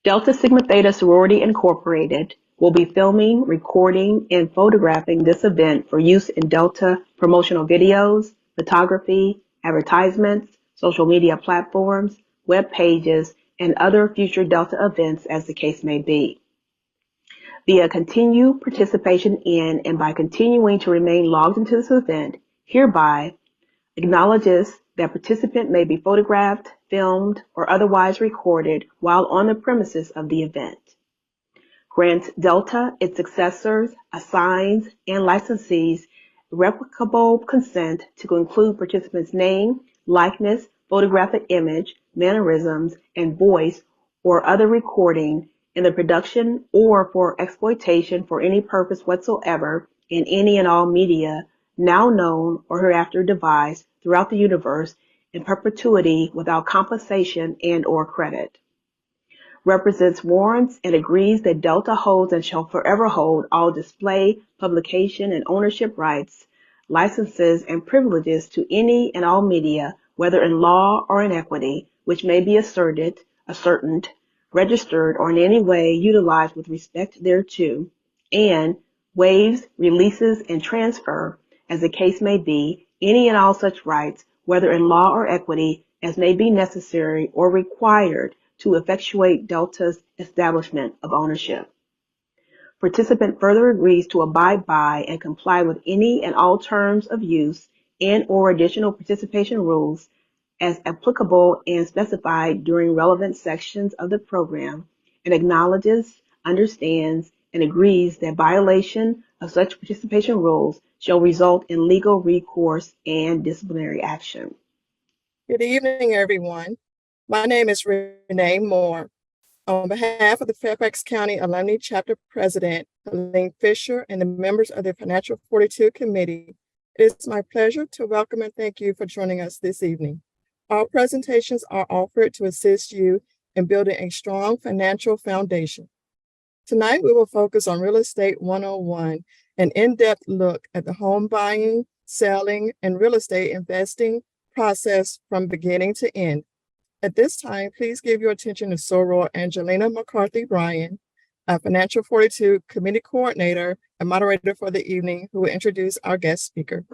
Delta Sigma Theta Sorority Incorporated will be filming, recording, and photographing this event for use in Delta promotional videos, photography, advertisements, social media platforms, web pages, and other future Delta events as the case may be. Via continued participation in and by continuing to remain logged into this event, hereby acknowledges that participant may be photographed, filmed, or otherwise recorded while on the premises of the event. Grants Delta, its successors, assigns, and licensees irrevocable consent to include participants' name, likeness, photographic image, mannerisms, and voice or other recording in the production or for exploitation for any purpose whatsoever in any and all media now known or hereafter devised throughout the universe in perpetuity without compensation and or credit. Represents, warrants, and agrees that Delta holds and shall forever hold all display, publication, and ownership rights, licenses, and privileges to any and all media, whether in law or in equity, which may be ascertained, registered, or in any way utilized with respect thereto, and waives, releases, and transfer, as the case may be, any and all such rights, whether in law or equity, as may be necessary or required to effectuate Delta's establishment of ownership. Participant further agrees to abide by and comply with any and all terms of use and or additional participation rules as applicable and specified during relevant sections of the program and acknowledges, understands, and agrees that violation of such participation rules shall result in legal recourse and disciplinary action. Good evening, everyone. My name is Renee Moore. On behalf of the Fairfax County Alumni Chapter President, Helene Fisher, and the members of the Financial Fortitude Committee, it is my pleasure to welcome and thank you for joining us this evening. Our presentations are offered to assist you in building a strong financial foundation. Tonight, we will focus on Real Estate 101, an in-depth look at the home buying, selling, and real estate investing process from beginning to end. At this time, please give your attention to Soror Angelina McCarthy Bryan, a Financial Fortitude Committee Coordinator and moderator for the evening, who will introduce our guest speaker.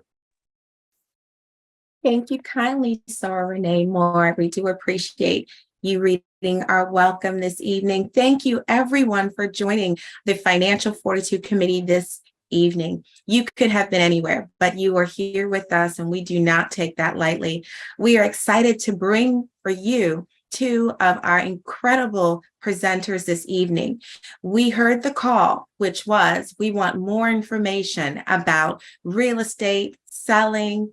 Thank you kindly, Soror Renee Moore. We do appreciate you reading our welcome this evening. Thank you, everyone, for joining the Financial Fortitude Committee this evening. You could have been anywhere, but you are here with us, and we do not take that lightly. We are excited to bring for you two of our incredible presenters this evening. We heard the call, which was, we want more information about real estate, selling,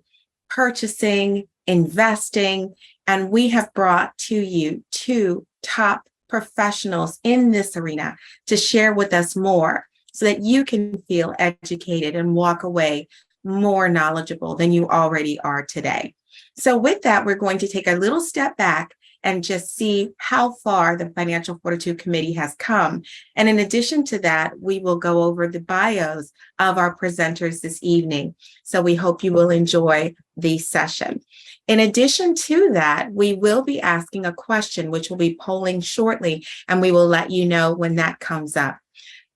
purchasing, investing, and we have brought to you two top professionals in this arena to share with us more, so that you can feel educated and walk away more knowledgeable than you already are today. So with that, we're going to take a little step back and just see how far the Financial Fortitude Committee has come. And in addition to that, we will go over the bios of our presenters this evening. So we hope you will enjoy the session. In addition to that, we will be asking a question, which will be polling shortly, and we will let you know when that comes up.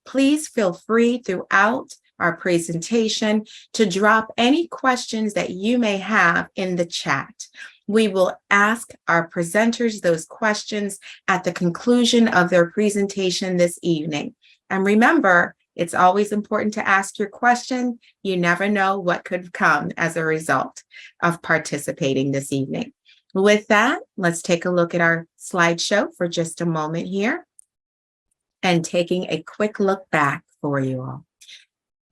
Please feel free throughout our presentation to drop any questions that you may have in the chat. We will ask our presenters those questions at the conclusion of their presentation this evening. And remember, it's always important to ask your question. You never know what could come as a result of participating this evening. With that, let's take a look at our slideshow for just a moment here, and taking a quick look back for you all.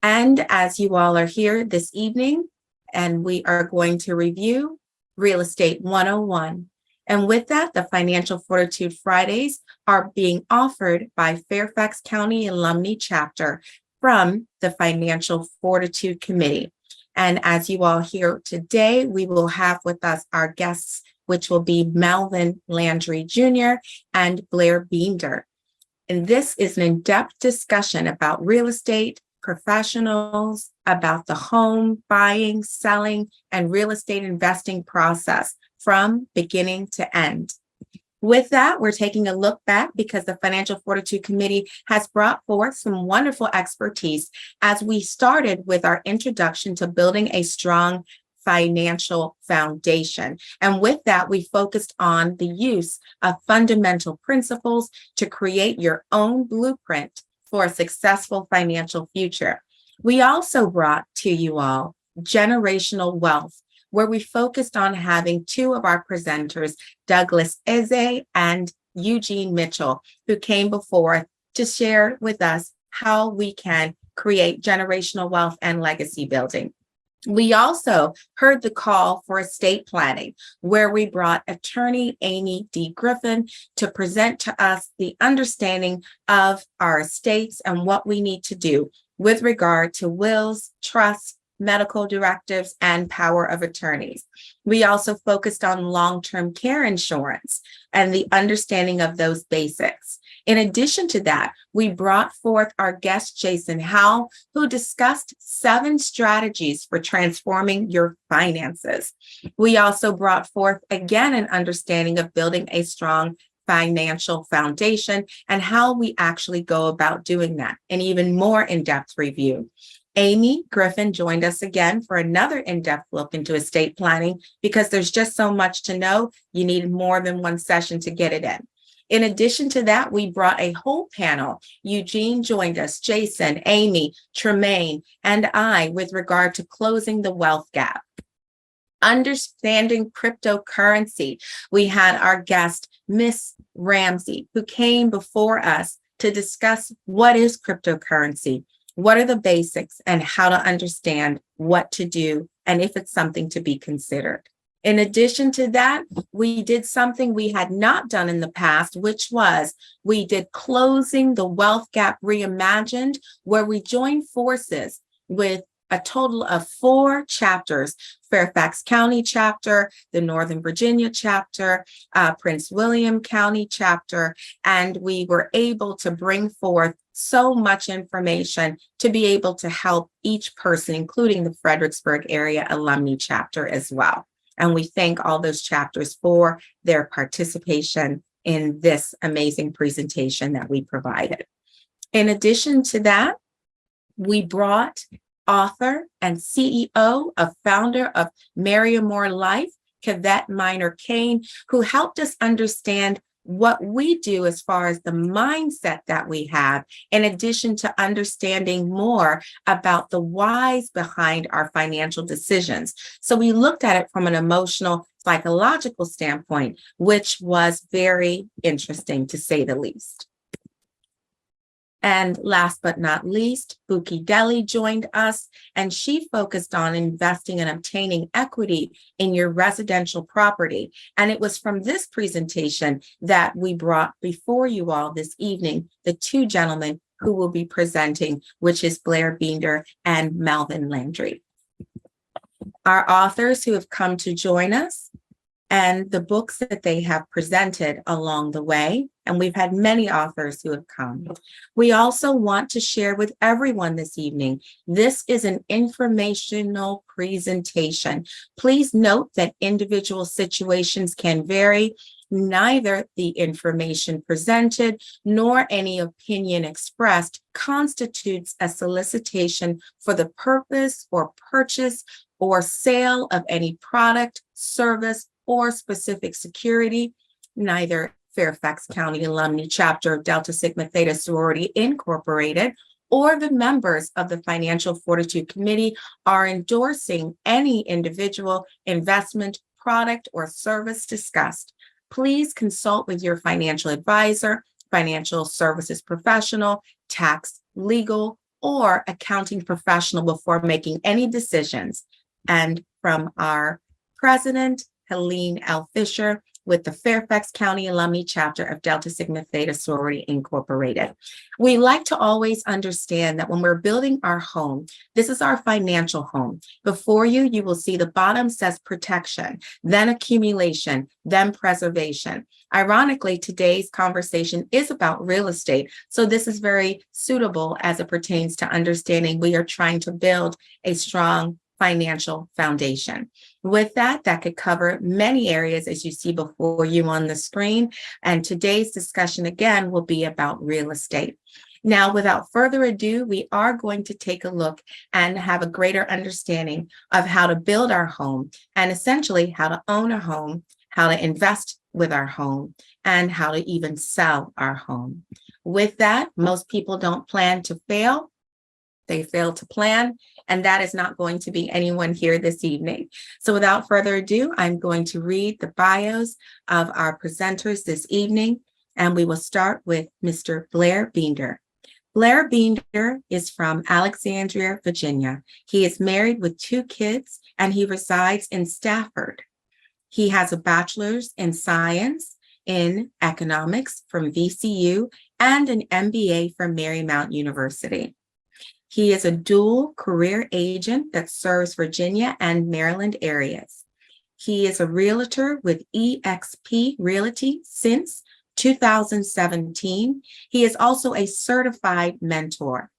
And as you all are here this evening, and we are going to review Real Estate 101. And with that, the Financial Fortitude Fridays are being offered by Fairfax County Alumni Chapter from the Financial Fortitude Committee. And as you all hear today, we will have with us our guests, which will be Melvin Landry Jr. and Blair Binder. And this is an in-depth discussion about real estate professionals, about the home buying, selling, and real estate investing process from beginning to end. With that, we're taking a look back because the Financial Fortitude Committee has brought forth some wonderful expertise as we started with our introduction to building a strong financial foundation. And with that, we focused on the use of fundamental principles to create your own blueprint for a successful financial future. We also brought to you all generational wealth, where we focused on having two of our presenters, Douglas Eze and Eugene Mitchell, who came before to share with us how we can create generational wealth and legacy building. We also heard the call for estate planning, where we brought attorney Amy D. Griffin to present to us the understanding of our estates and what we need to do with regard to wills, trusts, medical directives, and power of attorneys. We also focused on long-term care insurance and the understanding of those basics. In addition to that, we brought forth our guest, Jason Howell, who discussed 7 strategies for transforming your finances. We also brought forth, again, an understanding of building a strong financial foundation and how we actually go about doing that, an even more in-depth review. Amy Griffin joined us again for another in-depth look into estate planning because there's just so much to know. You need more than one session to get it in. In addition to that, we brought a whole panel. Eugene joined us, Jason, Amy, Tremaine, and I with regard to closing the wealth gap. Understanding cryptocurrency. We had our guest, Miss Ramsey, who came before us to discuss what is cryptocurrency, what are the basics, and how to understand what to do and if it's something to be considered. In addition to that, we did something we had not done in the past, which was we did Closing the Wealth Gap Reimagined, where we joined forces with a total of 4 chapters: Fairfax County chapter, the Northern Virginia chapter, Prince William County chapter, and we were able to bring forth so much information to be able to help each person, including the Fredericksburg area alumni chapter as well. And we thank all those chapters for their participation in this amazing presentation that we provided. In addition to that, we brought author and CEO of founder of Merriamore Life, Kavette Minor Kane, who helped us understand what we do as far as the mindset that we have, in addition to understanding more about the whys behind our financial decisions. So we looked at it from an emotional, psychological standpoint, which was very interesting to say the least. And last but not least, Buki Deli joined us, and she focused on investing and obtaining equity in your residential property. And it was from this presentation that we brought before you all this evening the 2 gentlemen who will be presenting, which is Blair Binder and Melvin Landry. Our authors who have come to join us and the books that they have presented along the way. And we've had many authors who have come. We also want to share with everyone this evening, this is an informational presentation. Please note that individual situations can vary. Neither the information presented nor any opinion expressed constitutes a solicitation for the purpose or purchase or sale of any product, service, or specific security. Neither Fairfax County Alumni Chapter of Delta Sigma Theta Sorority Incorporated or the members of the Financial Fortitude Committee are endorsing any individual investment, product, or service discussed. Please consult with your financial advisor, financial services professional, tax, legal, or accounting professional before making any decisions. And from our president, Helene L. Fisher, with the Fairfax County Alumni Chapter of Delta Sigma Theta Sorority Incorporated. We like to always understand that when we're building our home, this is our financial home. Before you, you will see the bottom says protection, then accumulation, then preservation. Ironically, today's conversation is about real estate, so this is very suitable as it pertains to understanding we are trying to build a strong financial foundation. With that, that could cover many areas as you see before you on the screen. And today's discussion again will be about real estate. Now, without further ado, we are going to take a look and have a greater understanding of how to build our home and essentially how to own a home, how to invest with our home, and how to even sell our home. With that, most people don't plan to fail. They fail to plan, and that is not going to be anyone here this evening. So without further ado, I'm going to read the bios of our presenters this evening, and we will start with Mr. Blair Binder. Blair Binder is from Alexandria, Virginia. He is married with 2 kids, and he resides in Stafford. He has a bachelor's in science in economics from VCU and an MBA from Marymount University. He is a dual career agent that serves Virginia and Maryland areas. He is a realtor with eXp Realty since 2017. He is also a certified mentor.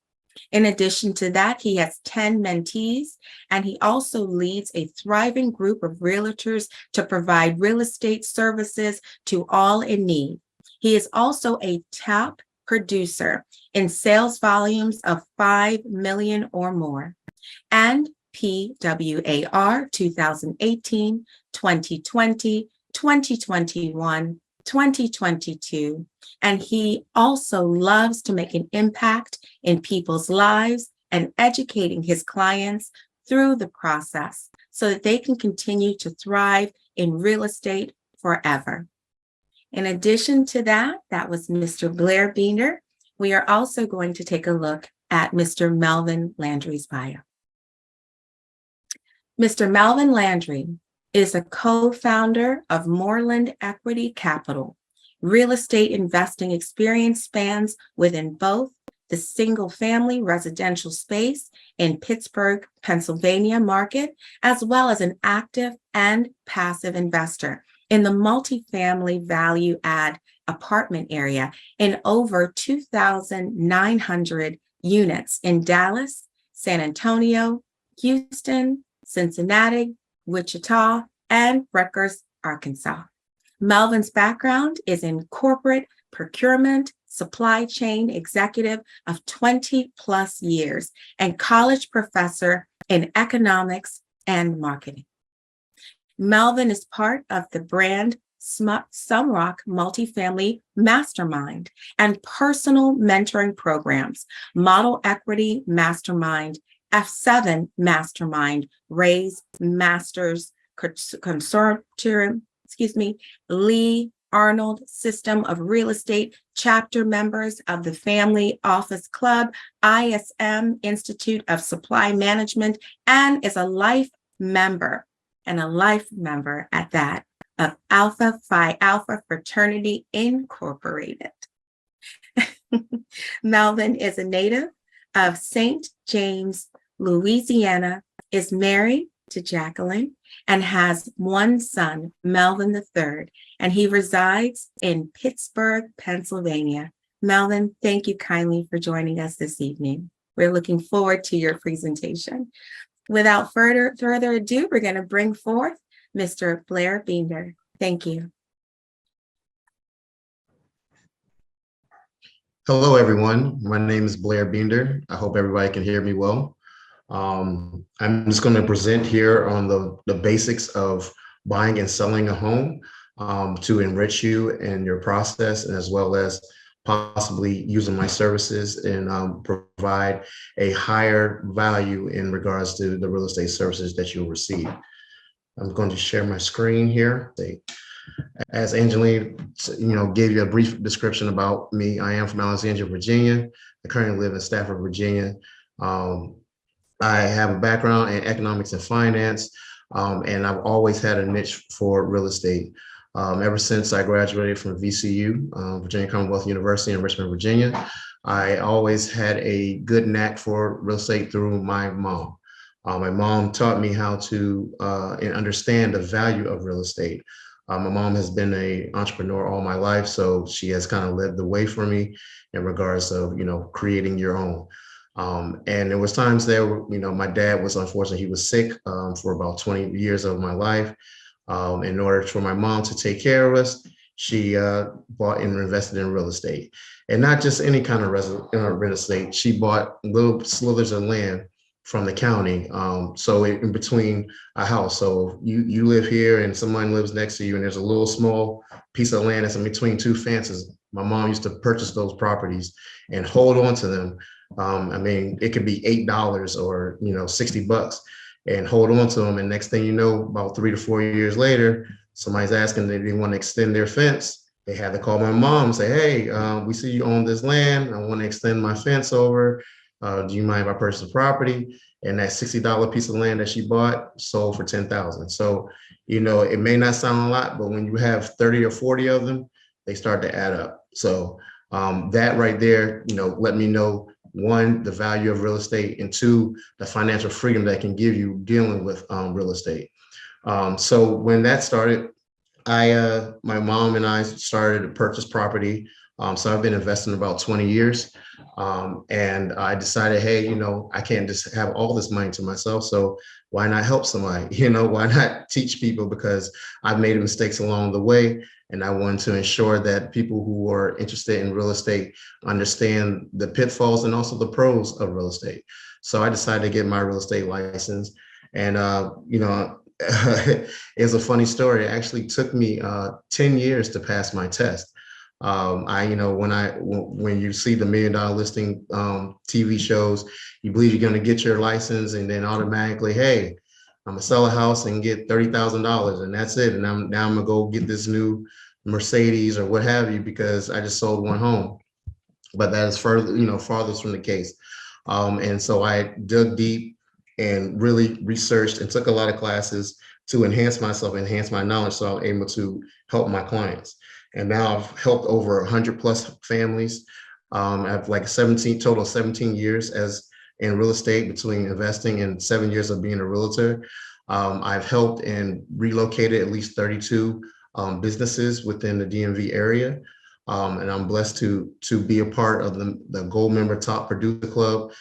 In addition to that, he has 10 mentees, and he also leads a thriving group of realtors to provide real estate services to all in need. He is also a top producer in sales volumes of 5 million or more, and PWAR 2018, 2020, 2021, 2022, and he also loves to make an impact in people's lives and educating his clients through the process so that they can continue to thrive in real estate forever. In addition to that, that was Mr. Blair Binder. We are also going to take a look at Mr. Melvin Landry's bio. Mr. Melvin Landry is a co-founder of Moreland Equity Capital. Real estate investing experience spans within both the single-family residential space in Pittsburgh, Pennsylvania market, as well as an active and passive investor in the multifamily value-add apartment area in over 2,900 units in Dallas, San Antonio, Houston, Cincinnati, Wichita, and Rutgers, Arkansas. Melvin's background is in corporate procurement, supply chain executive of 20 plus years, and college professor in economics and marketing. Melvin is part of the brand Sumrock Multifamily Mastermind and personal mentoring programs, Model Equity Mastermind, F7 Mastermind, Raise Masters Consortium, Lee Arnold System of Real Estate, chapter members of the Family Office Club, ISM Institute of Supply Management, and is a life member, and a life member at that, of Alpha Phi Alpha Fraternity Incorporated. Melvin is a native of St. James, Louisiana, is married to Jacqueline, and has 1 son, Melvin III, and he resides in Pittsburgh, Pennsylvania. Melvin, thank you kindly for joining us this evening. We're looking forward to your presentation. Without further ado, we're going to bring forth Mr. Blair Binder. Thank you. Hello, everyone. My name is Blair Binder. I hope everybody can hear me well. I'm just going to present here on the basics of buying and selling a home to enrich you in your process, and as well as possibly using my services and provide a higher value in regards to the real estate services that you'll receive. I'm going to share my screen here. As Angeline, gave you a brief description about me, I am from Alexandria, Virginia. I currently live in Stafford, Virginia. I have a background in economics and finance, and I've always had a niche for real estate. Ever since I graduated from VCU, Virginia Commonwealth University in Richmond, Virginia, I always had a good knack for real estate through my mom. My mom taught me how to and understand the value of real estate. My mom has been an entrepreneur all my life, so she has kind of led the way for me in regards of, creating your own. And there was times there, my dad was unfortunate, he was sick for about 20 years of my life. In order for my mom to take care of us, she bought and invested in real estate, and not just any kind of real estate. She bought little slivers of land from the county. So in between a house. So you live here and someone lives next to you and there's a little small piece of land that's in between two fences. My mom used to purchase those properties and hold on to them. I mean, it could be $8 or, $60 and hold on to them. And next thing you know, about 3 to 4 years later, somebody's asking if they want to extend their fence. They had to call my mom and say, hey, we see you own this land. I want to extend my fence over. Do you mind if I purchase the property? And that $60 piece of land that she bought sold for $10,000. So, it may not sound a lot, but when you have 30 or 40 of them, they start to add up. So that right there, let me know, one, the value of real estate, and two, the financial freedom that can give you dealing with real estate. So when that started, my mom and I started to purchase property. So I've been investing about 20 years. And I decided, hey, I can't just have all this money to myself. So why not help somebody? Why not teach people? Because I've made mistakes along the way. And I wanted to ensure that people who are interested in real estate understand the pitfalls and also the pros of real estate. So I decided to get my real estate license. And, it's a funny story. It actually took me 10 years to pass my test. When you see the $1 Million Listing TV shows, you believe you're going to get your license and then automatically, hey, I'm gonna sell a house and get $30,000 and that's it. And I'm gonna go get this new Mercedes or what have you because I just sold one home. But that is farthest from the case. And so I dug deep and really researched and took a lot of classes to enhance myself, enhance my knowledge, so I'm able to help my clients. And now I've helped over 100 plus families. I have like total 17 years in real estate between investing and 7 years of being a realtor. I've helped and relocated at least 32 businesses within the DMV area. And I'm blessed to be a part of the Gold Member Top Producer Club.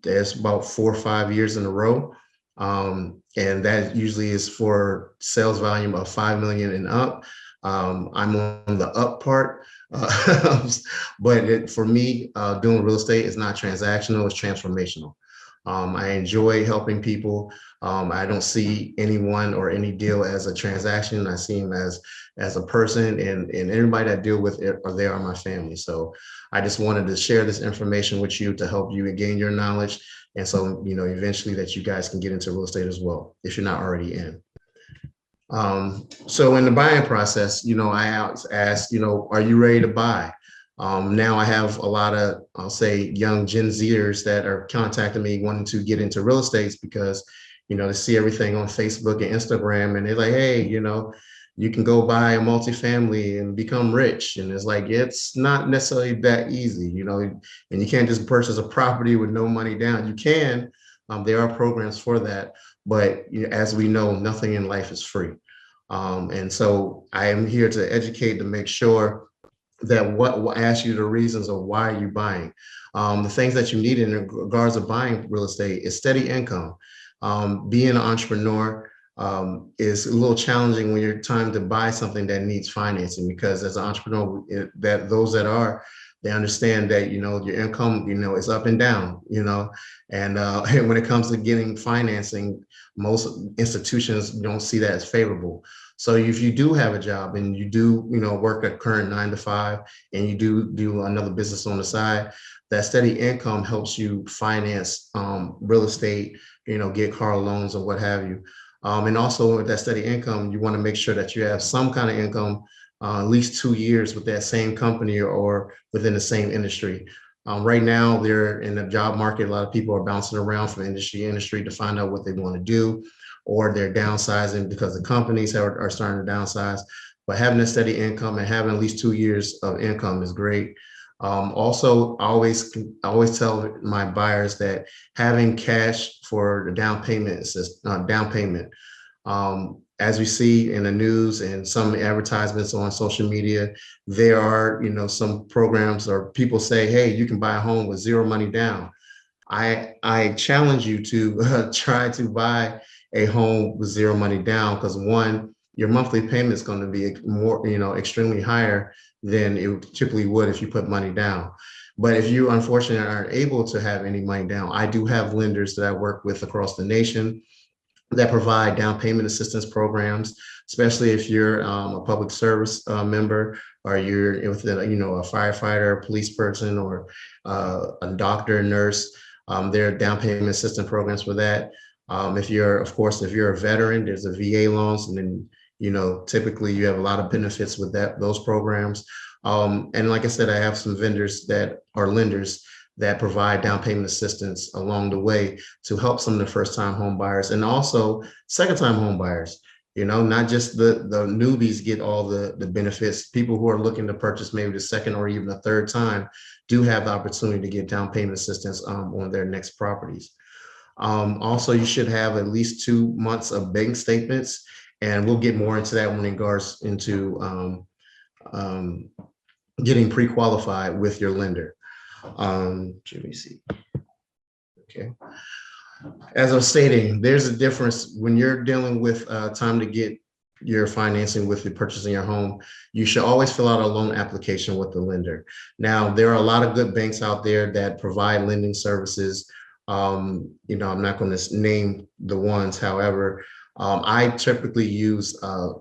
There's about 4 or 5 years in a row. And that usually is for sales volume of 5 million and up. I'm on the up part, but for me, doing real estate is not transactional, it's transformational. I enjoy helping people. I don't see anyone or any deal as a transaction. I see them as a person, and everybody that I deal with they are my family. So I just wanted to share this information with you to help you gain your knowledge. And so, eventually that you guys can get into real estate as well, if you're not already in. So in the buying process, I asked, are you ready to buy? Now I have a lot of, I'll say, young Gen Zers that are contacting me wanting to get into real estate because, they see everything on Facebook and Instagram and they're like, hey, you can go buy a multifamily and become rich. And it's like, it's not necessarily that easy, and you can't just purchase a property with no money down. You can, there are programs for that. But as we know, nothing in life is free. And so I am here to educate, to make sure that what will ask you the reasons of why you're buying. The things that you need in regards to buying real estate is steady income. Being an entrepreneur is a little challenging when you're trying to buy something that needs financing, because as an entrepreneur, they understand that, your income, is up and down, and when it comes to getting financing, most institutions don't see that as favorable. So if you do have a job and you do, work a current 9 to 5, and you do another business on the side, that steady income helps you finance real estate, get car loans or what have you. And also with that steady income, you want to make sure that you have some kind of income, at least 2 years with that same company or within the same industry. Right now, they're in the job market. A lot of people are bouncing around from industry to industry to find out what they want to do, or they're downsizing because the companies are starting to downsize. But having a steady income and having at least 2 years of income is great. Also, I always tell my buyers that having cash for the down payment as we see in the news and some advertisements on social media, there are, some programs or people say, hey, you can buy a home with zero money down. I challenge you to try to buy a home with zero money down, because one, your monthly payment is going to be more, extremely higher than it typically would if you put money down. But if you unfortunately aren't able to have any money down, I do have lenders that I work with across the nation that provide down payment assistance programs, especially if you're a public service member, or you're within, a firefighter, a police person, or a doctor, nurse. There are down payment assistance programs for that. If you're a veteran, there's a VA loans, and then, typically you have a lot of benefits with those programs. And like I said, I have some vendors that are lenders that provide down payment assistance along the way to help some of the first-time home buyers, and also second-time home buyers. Not just the newbies get all the benefits. People who are looking to purchase maybe the second or even the third time do have the opportunity to get down payment assistance on their next properties. Also, you should have at least 2 months of bank statements, and we'll get more into that when it regards into getting pre-qualified with your lender. Let me see. Okay. As I was stating, there's a difference when you're dealing with time to get your financing with the purchasing your home. You should always fill out a loan application with the lender. Now, there are a lot of good banks out there that provide lending services. I'm not going to name the ones. However, I typically use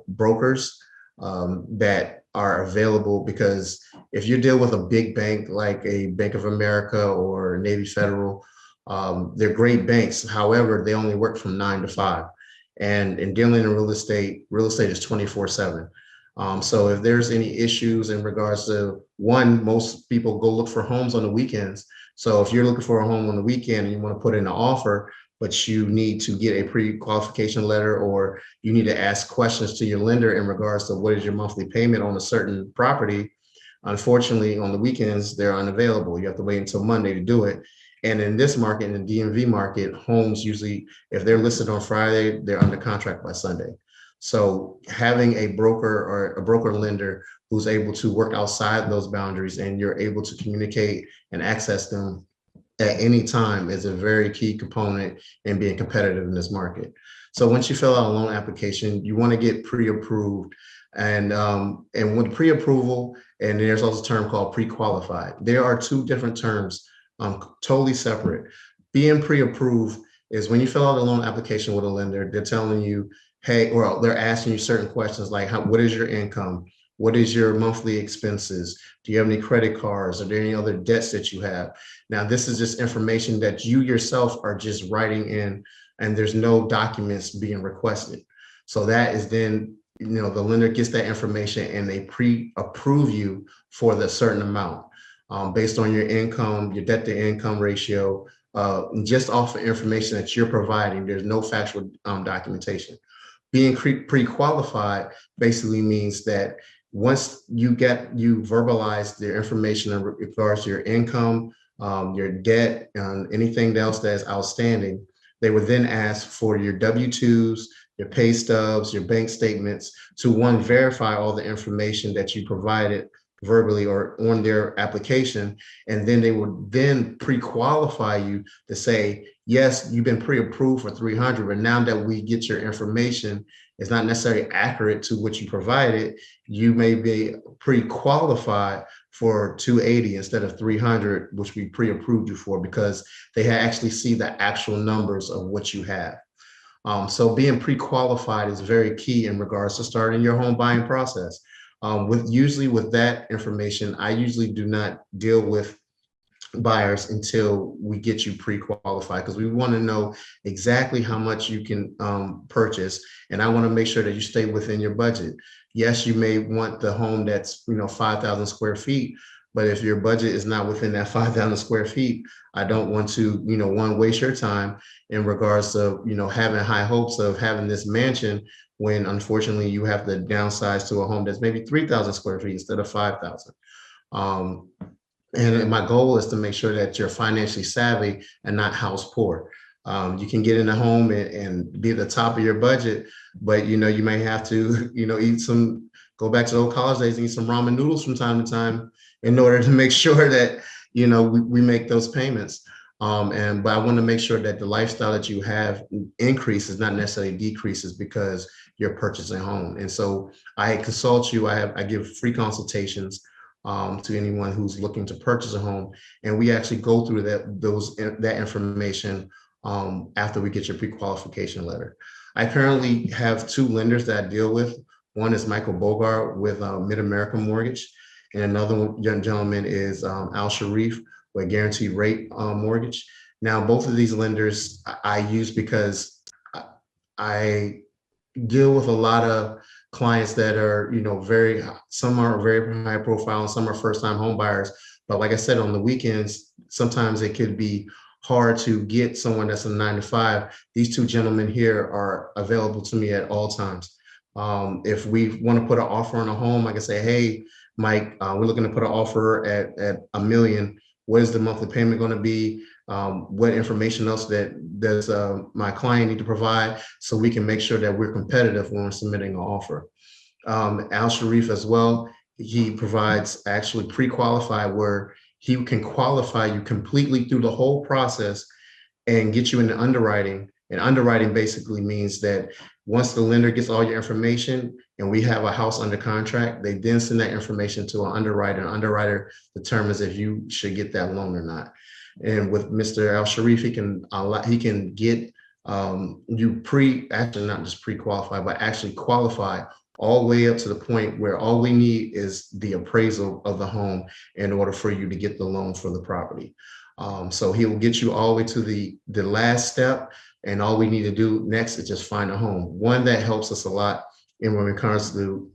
brokers that are available, because if you deal with a big bank like a Bank of America or Navy Federal, they're great banks. However, they only work from 9 to 5. And in dealing in real estate is 24/7. So if there's any issues in regards to, one, most people go look for homes on the weekends. So if you're looking for a home on the weekend and you want to put in an offer, but you need to get a pre-qualification letter, or you need to ask questions to your lender in regards to what is your monthly payment on a certain property, unfortunately, on the weekends, they're unavailable. You have to wait until Monday to do it. And in this market, in the DMV market, homes usually, if they're listed on Friday, they're under contract by Sunday. So having a broker or a broker lender who's able to work outside those boundaries, and you're able to communicate and access them at any time, is a very key component in being competitive in this market. So once you fill out a loan application, you want to get pre-approved, and with pre-approval, and there's also a term called pre-qualified. There are two different terms, totally separate. Being pre-approved is when you fill out a loan application with a lender, they're telling you, hey, or they're asking you certain questions like, what is your income? What is your monthly expenses? Do you have any credit cards? Are there any other debts that you have? Now, this is just information that you yourself are just writing in, and there's no documents being requested. So that is then, the lender gets that information and they pre-approve you for the certain amount based on your income, your debt to income ratio, just off of information that you're providing. There's no factual documentation. Being pre-qualified basically means that once you verbalize their information in regards to your income, your debt, and anything else that is outstanding, they would then ask for your W-2s, your pay stubs, your bank statements, to one, verify all the information that you provided verbally or on their application. And then they would then pre-qualify you to say, yes, you've been pre-approved for 300, but now that we get your information, it's not necessarily accurate to what you provided. You may be pre-qualified for 280 instead of 300, which we pre-approved you for, because they actually see the actual numbers of what you have. So being pre-qualified is very key in regards to starting your home buying process. Usually with that information, I usually do not deal with buyers until we get you pre-qualified, because we want to know exactly how much you can purchase, and I want to make sure that you stay within your budget. Yes, you may want the home that's 5,000 square feet, but if your budget is not within that 5,000 square feet, I don't want to one, waste your time in regards to having high hopes of having this mansion, when unfortunately you have to downsize to a home that's maybe 3,000 square feet instead of 5,000. And my goal is to make sure that you're financially savvy and not house poor. You can get in a home and be at the top of your budget, but you may have to, go back to the old college days and eat some ramen noodles from time to time in order to make sure that, we make those payments. But I want to make sure that the lifestyle that you have increases, not necessarily decreases, because you're purchasing a home. And so I consult you. I give free consultations to anyone who's looking to purchase a home, and we actually go through that information after we get your pre-qualification letter. I currently have 2 lenders that I deal with. One is Michael Bogart with Mid-America Mortgage, and another young gentleman is Al Sharif with Guaranteed Rate Mortgage. Now, both of these lenders I use because I deal with a lot of clients that are, some are very high profile and some are first-time home buyers. But like I said, on the weekends, sometimes it could be hard to get someone that's a 9 to 5. These 2 gentlemen here are available to me at all times. If we want to put an offer on a home, I can say, hey, Mike, we're looking to put an offer at $1 million. What is the monthly payment going to be? What information else does my client need to provide, so we can make sure that we're competitive when we're submitting an offer. Al Sharif as well, he provides actually pre-qualified, where he can qualify you completely through the whole process and get you into underwriting. And underwriting basically means that once the lender gets all your information and we have a house under contract, they then send that information to an underwriter. An underwriter determines if you should get that loan or not. And with Mr. Al Sharif, he can get you actually not just pre-qualified, but actually qualified all the way up to the point where all we need is the appraisal of the home in order for you to get the loan for the property. So he will get you all the way to the last step, and all we need to do next is just find a home. One that helps us a lot when it comes to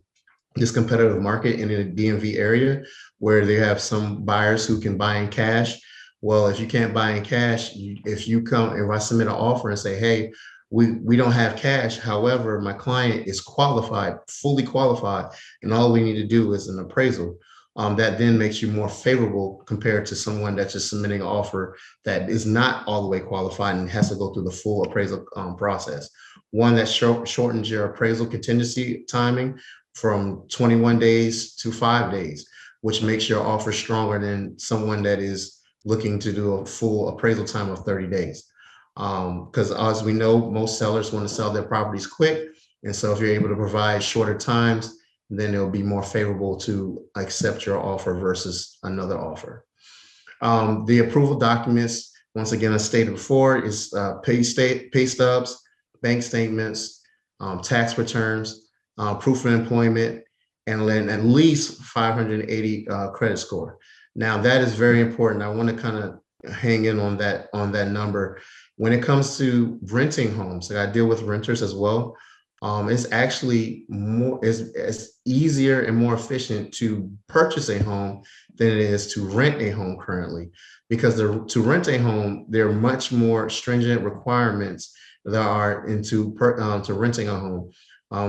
this competitive market in the DMV area, where they have some buyers who can buy in cash. Well, if you can't buy in cash, if I submit an offer and say, hey, we don't have cash, however, my client is qualified, fully qualified, and all we need to do is an appraisal. That then makes you more favorable compared to someone that's just submitting an offer that is not all the way qualified and has to go through the full appraisal process. One that shortens your appraisal contingency timing from 21 days to 5 days, which makes your offer stronger than someone that is looking to do a full appraisal time of 30 days. Because as we know, most sellers want to sell their properties quick. And so if you're able to provide shorter times, then it'll be more favorable to accept your offer versus another offer. The approval documents, once again, as stated before, is pay stubs, bank statements, tax returns, proof of employment, and then at least 580 credit score. Now that is very important. I want to kind of hang in on that number. When it comes to renting homes, I deal with renters as well. It's actually it's easier and more efficient to purchase a home than it is to rent a home currently, because to rent a home, there are much more stringent requirements that are into renting a home.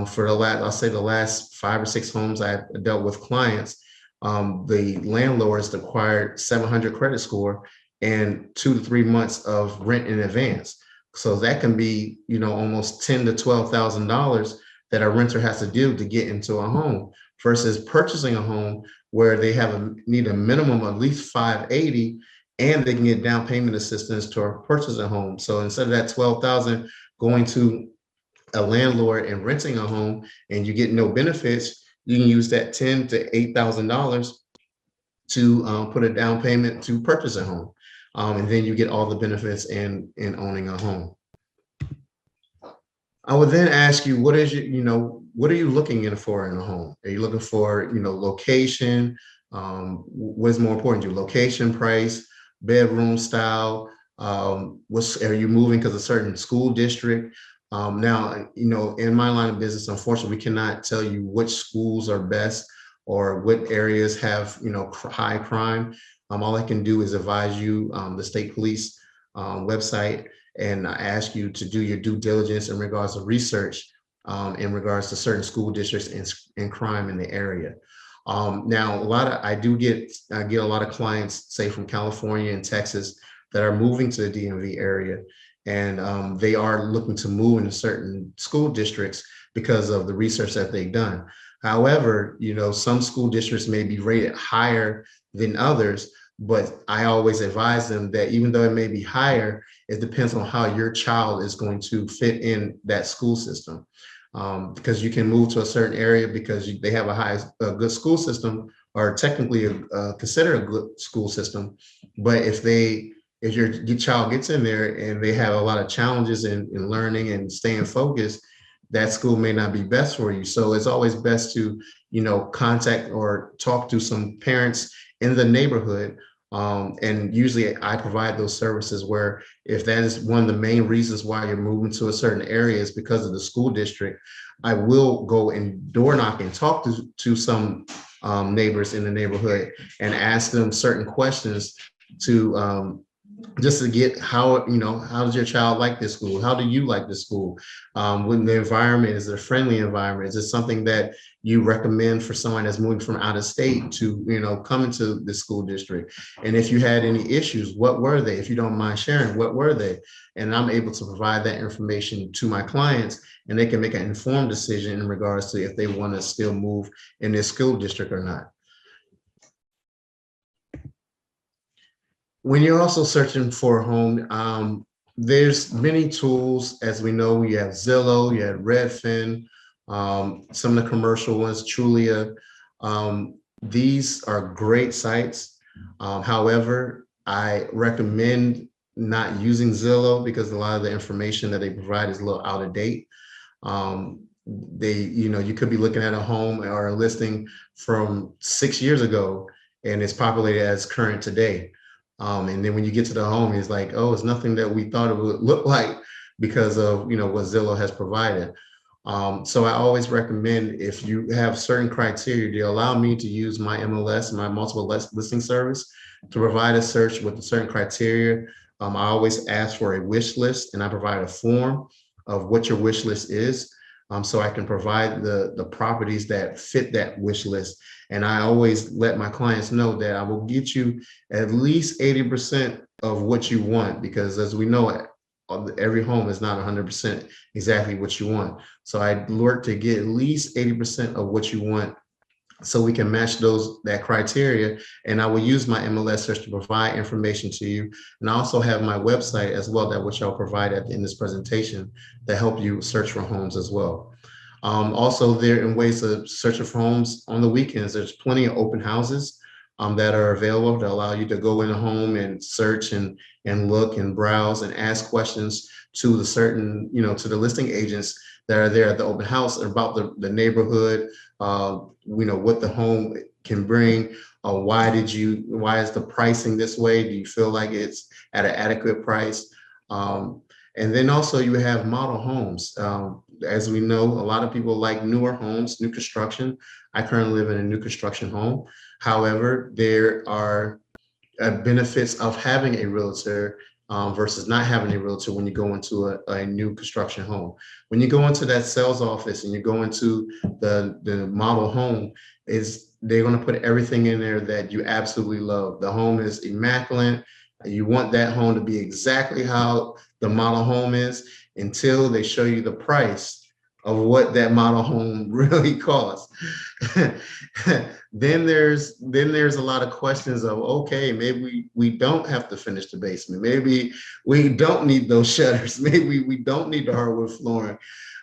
For the last 5 or 6 homes I've dealt with clients, the landlords required 700 credit score and 2 to 3 months of rent in advance. So that can be, almost $10,000 to $12,000 that a renter has to do to get into a home, versus purchasing a home where they need a minimum of at least 580, and they can get down payment assistance to purchase a home. So instead of that $12,000 going to a landlord and renting a home, and you get no benefits, you can use that $10,000 to $8,000 to put a down payment to purchase a home. And then you get all the benefits in owning a home. I would then ask you, what are you looking for in a home? Are you looking for, location? What's more important to you? Location, price, bedroom style? Are you moving because of a certain school district? Now, in my line of business, unfortunately, we cannot tell you which schools are best or what areas have, high crime. All I can do is advise you the state police website, and I ask you to do your due diligence in regards to research in regards to certain school districts and crime in the area. Now, I get a lot of clients, say from California and Texas, that are moving to the DMV area, and they are looking to move into certain school districts because of the research that they've done. However, you know, some school districts may be rated higher than others, but I always advise them that even though it may be higher, it depends on how your child is going to fit in that school system. Because you can move to a certain area because they have a good school system, or technically consider a good school system. But if your child gets in there and they have a lot of challenges in learning and staying focused, that school may not be best for you. So it's always best to, you know, contact or talk to some parents in the neighborhood. And usually I provide those services where if that is one of the main reasons why you're moving to a certain area is because of the school district, I will go and door knock and talk to some neighbors in the neighborhood and ask them certain questions to just to get how, you know, how does your child like this school? How do you like this school? When the environment, is it a friendly environment? Is it something that you recommend for someone that's moving from out of state to, you know, come into the school district? And if you had any issues, what were they? If you don't mind sharing, what were they? And I'm able to provide that information to my clients, and they can make an informed decision in regards to if they want to still move in this school district or not. When you're also searching for a home, there's many tools. As we know, you have Zillow, you have Redfin, some of the commercial ones, Trulia. These are great sites. However, I recommend not using Zillow because a lot of the information that they provide is a little out of date. You know, you could be looking at a home or a listing from 6 years ago, and it's populated as current today. And then when you get to the home, it's like, oh, it's nothing that we thought it would look like because of, you know, what Zillow has provided. So I always recommend, if you have certain criteria, they allow me to use my MLS, my multiple listing service, to provide a search with a certain criteria. I always ask for a wish list, and I provide a form of what your wish list is. So I can provide the properties that fit that wish list. And I always let my clients know that I will get you at least 80% of what you want, because as we know, every home is not 100% exactly what you want. So I work to get at least 80% of what you want, so we can match that criteria. And I will use my MLS search to provide information to you. And I also have my website as well, that which I'll provide at the end of this presentation, that help you search for homes as well. Also, there in ways of searching for homes on the weekends, there's plenty of open houses that are available that allow you to go in a home and search and look and browse and ask questions to the certain, you know, to the listing agents that are there at the open house about the neighborhood, you know, what the home can bring. Why is the pricing this way? Do you feel like it's at an adequate price? And then also you have model homes. As we know, a lot of people like newer homes, new construction. I currently live in a new construction home. However, there are benefits of having a realtor versus not having a realtor when you go into a new construction home. When you go into that sales office and you go into the model home, they're going to put everything in there that you absolutely love. The home is immaculate. You want that home to be exactly how the model home is, until they show you the price of what that model home really costs. Then there's a lot of questions of, okay, maybe we don't have to finish the basement. Maybe we don't need those shutters. Maybe we don't need the hardwood flooring.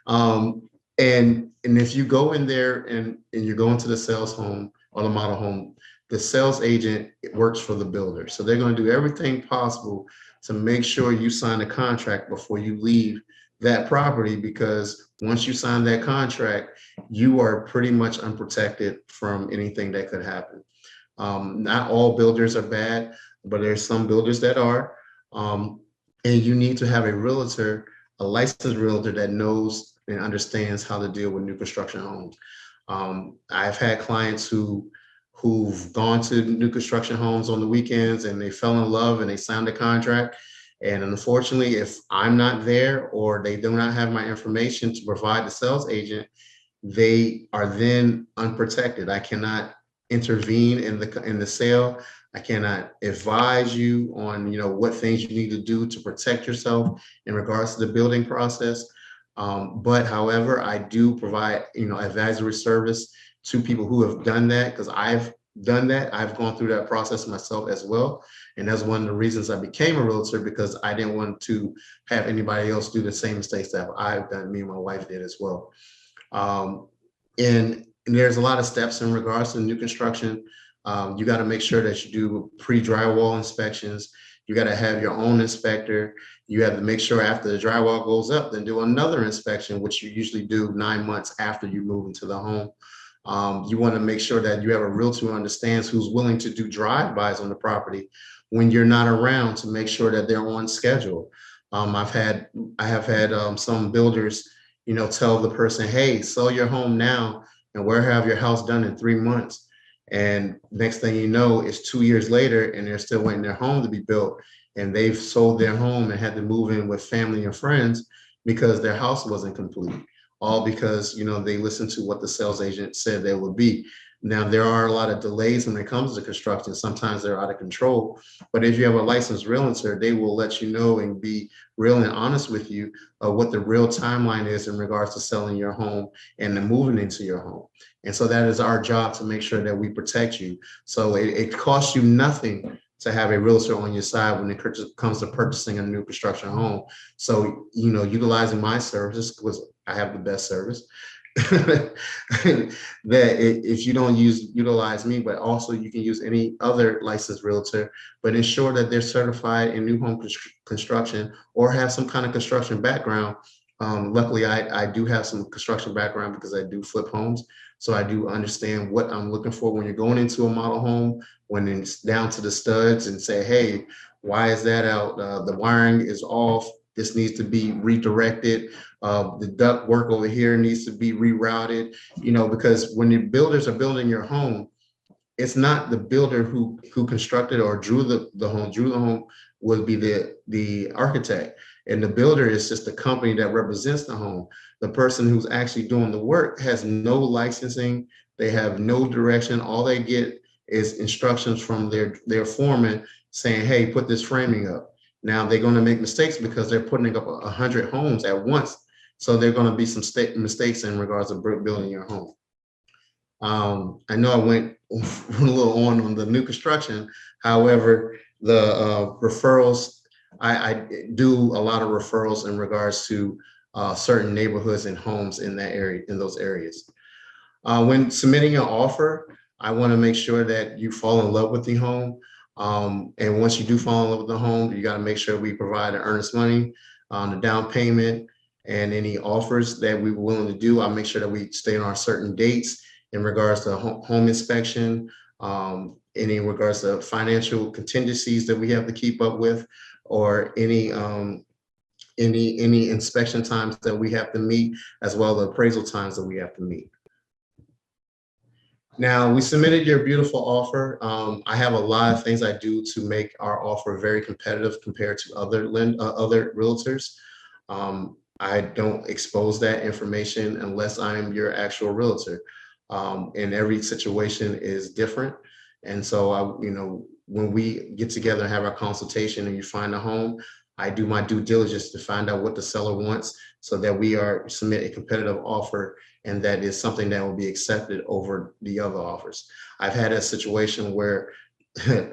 And if you go in there and you go into the sales home or the model home, the sales agent works for the builder. So they're going to do everything possible to make sure you sign a contract before you leave that property, because once you sign that contract, you are pretty much unprotected from anything that could happen. Not all builders are bad, but there's some builders that are. And you need to have a realtor, a licensed realtor that knows and understands how to deal with new construction homes. I've had clients who've gone to new construction homes on the weekends and they fell in love and they signed a contract. And unfortunately, if I'm not there or they do not have my information to provide the sales agent, they are then unprotected. I cannot intervene in the sale. I cannot advise you on, what things you need to do to protect yourself in regards to the building process. But however, I do provide, advisory service to people who have done that, because I've done that. I've gone through that process myself as well. And that's one of the reasons I became a realtor, because I didn't want to have anybody else do the same mistakes that I've done, me and my wife did as well. And there's a lot of steps in regards to new construction. You got to make sure that you do pre-drywall inspections. You got to have your own inspector. You have to make sure after the drywall goes up, then do another inspection, which you usually do 9 months after you move into the home. You want to make sure that you have a realtor who understands, who's willing to do drive-bys on the property when you're not around, to make sure that they're on schedule. I have had some builders, tell the person, hey, sell your home now and we'll have your house done in 3 months. And next thing you know, it's 2 years later and they're still waiting their home to be built. And they've sold their home and had to move in with family and friends because their house wasn't complete. All because, they listened to what the sales agent said they would be. Now, there are a lot of delays when it comes to construction. Sometimes they're out of control. But if you have a licensed realtor, they will let you know and be real and honest with you what the real timeline is in regards to selling your home and then moving into your home. And so that is our job, to make sure that we protect you. So it costs you nothing to have a realtor on your side when it comes to purchasing a new construction home. So, utilizing my services, because I have the best service, that if you don't utilize me, but also you can use any other licensed realtor, but ensure that they're certified in new home construction or have some kind of construction background. Luckily, I do have some construction background because I do flip homes. So I do understand what I'm looking for when you're going into a model home, when it's down to the studs, and say, hey, why is that out? The wiring is off. This needs to be redirected. The duct work over here needs to be rerouted, because when the builders are building your home, it's not the builder who constructed or drew the home would be the architect. And the builder is just the company that represents the home. The person who's actually doing the work has no licensing. They have no direction. All they get is instructions from their foreman saying, hey, put this framing up. Now they're going to make mistakes because they're putting up 100 homes at once. So there are going to be some mistakes in regards to building your home. I know I went a little on the new construction. However, the referrals, I do a lot of referrals in regards to certain neighborhoods and homes in that area, in those areas. When submitting an offer, I want to make sure that you fall in love with the home. And once you do fall in love with the home, you got to make sure we provide an earnest money, the down payment, and any offers that we were willing to do. I'll make sure that we stay on our certain dates in regards to home inspection, any regards to financial contingencies that we have to keep up with, or any inspection times that we have to meet, as well as appraisal times that we have to meet. Now, we submitted your beautiful offer. I have a lot of things I do to make our offer very competitive compared to other realtors. I don't expose that information unless I'm your actual realtor. And every situation is different. And so, when we get together and have our consultation and you find a home, I do my due diligence to find out what the seller wants so that we submit a competitive offer, and that is something that will be accepted over the other offers. I've had a situation where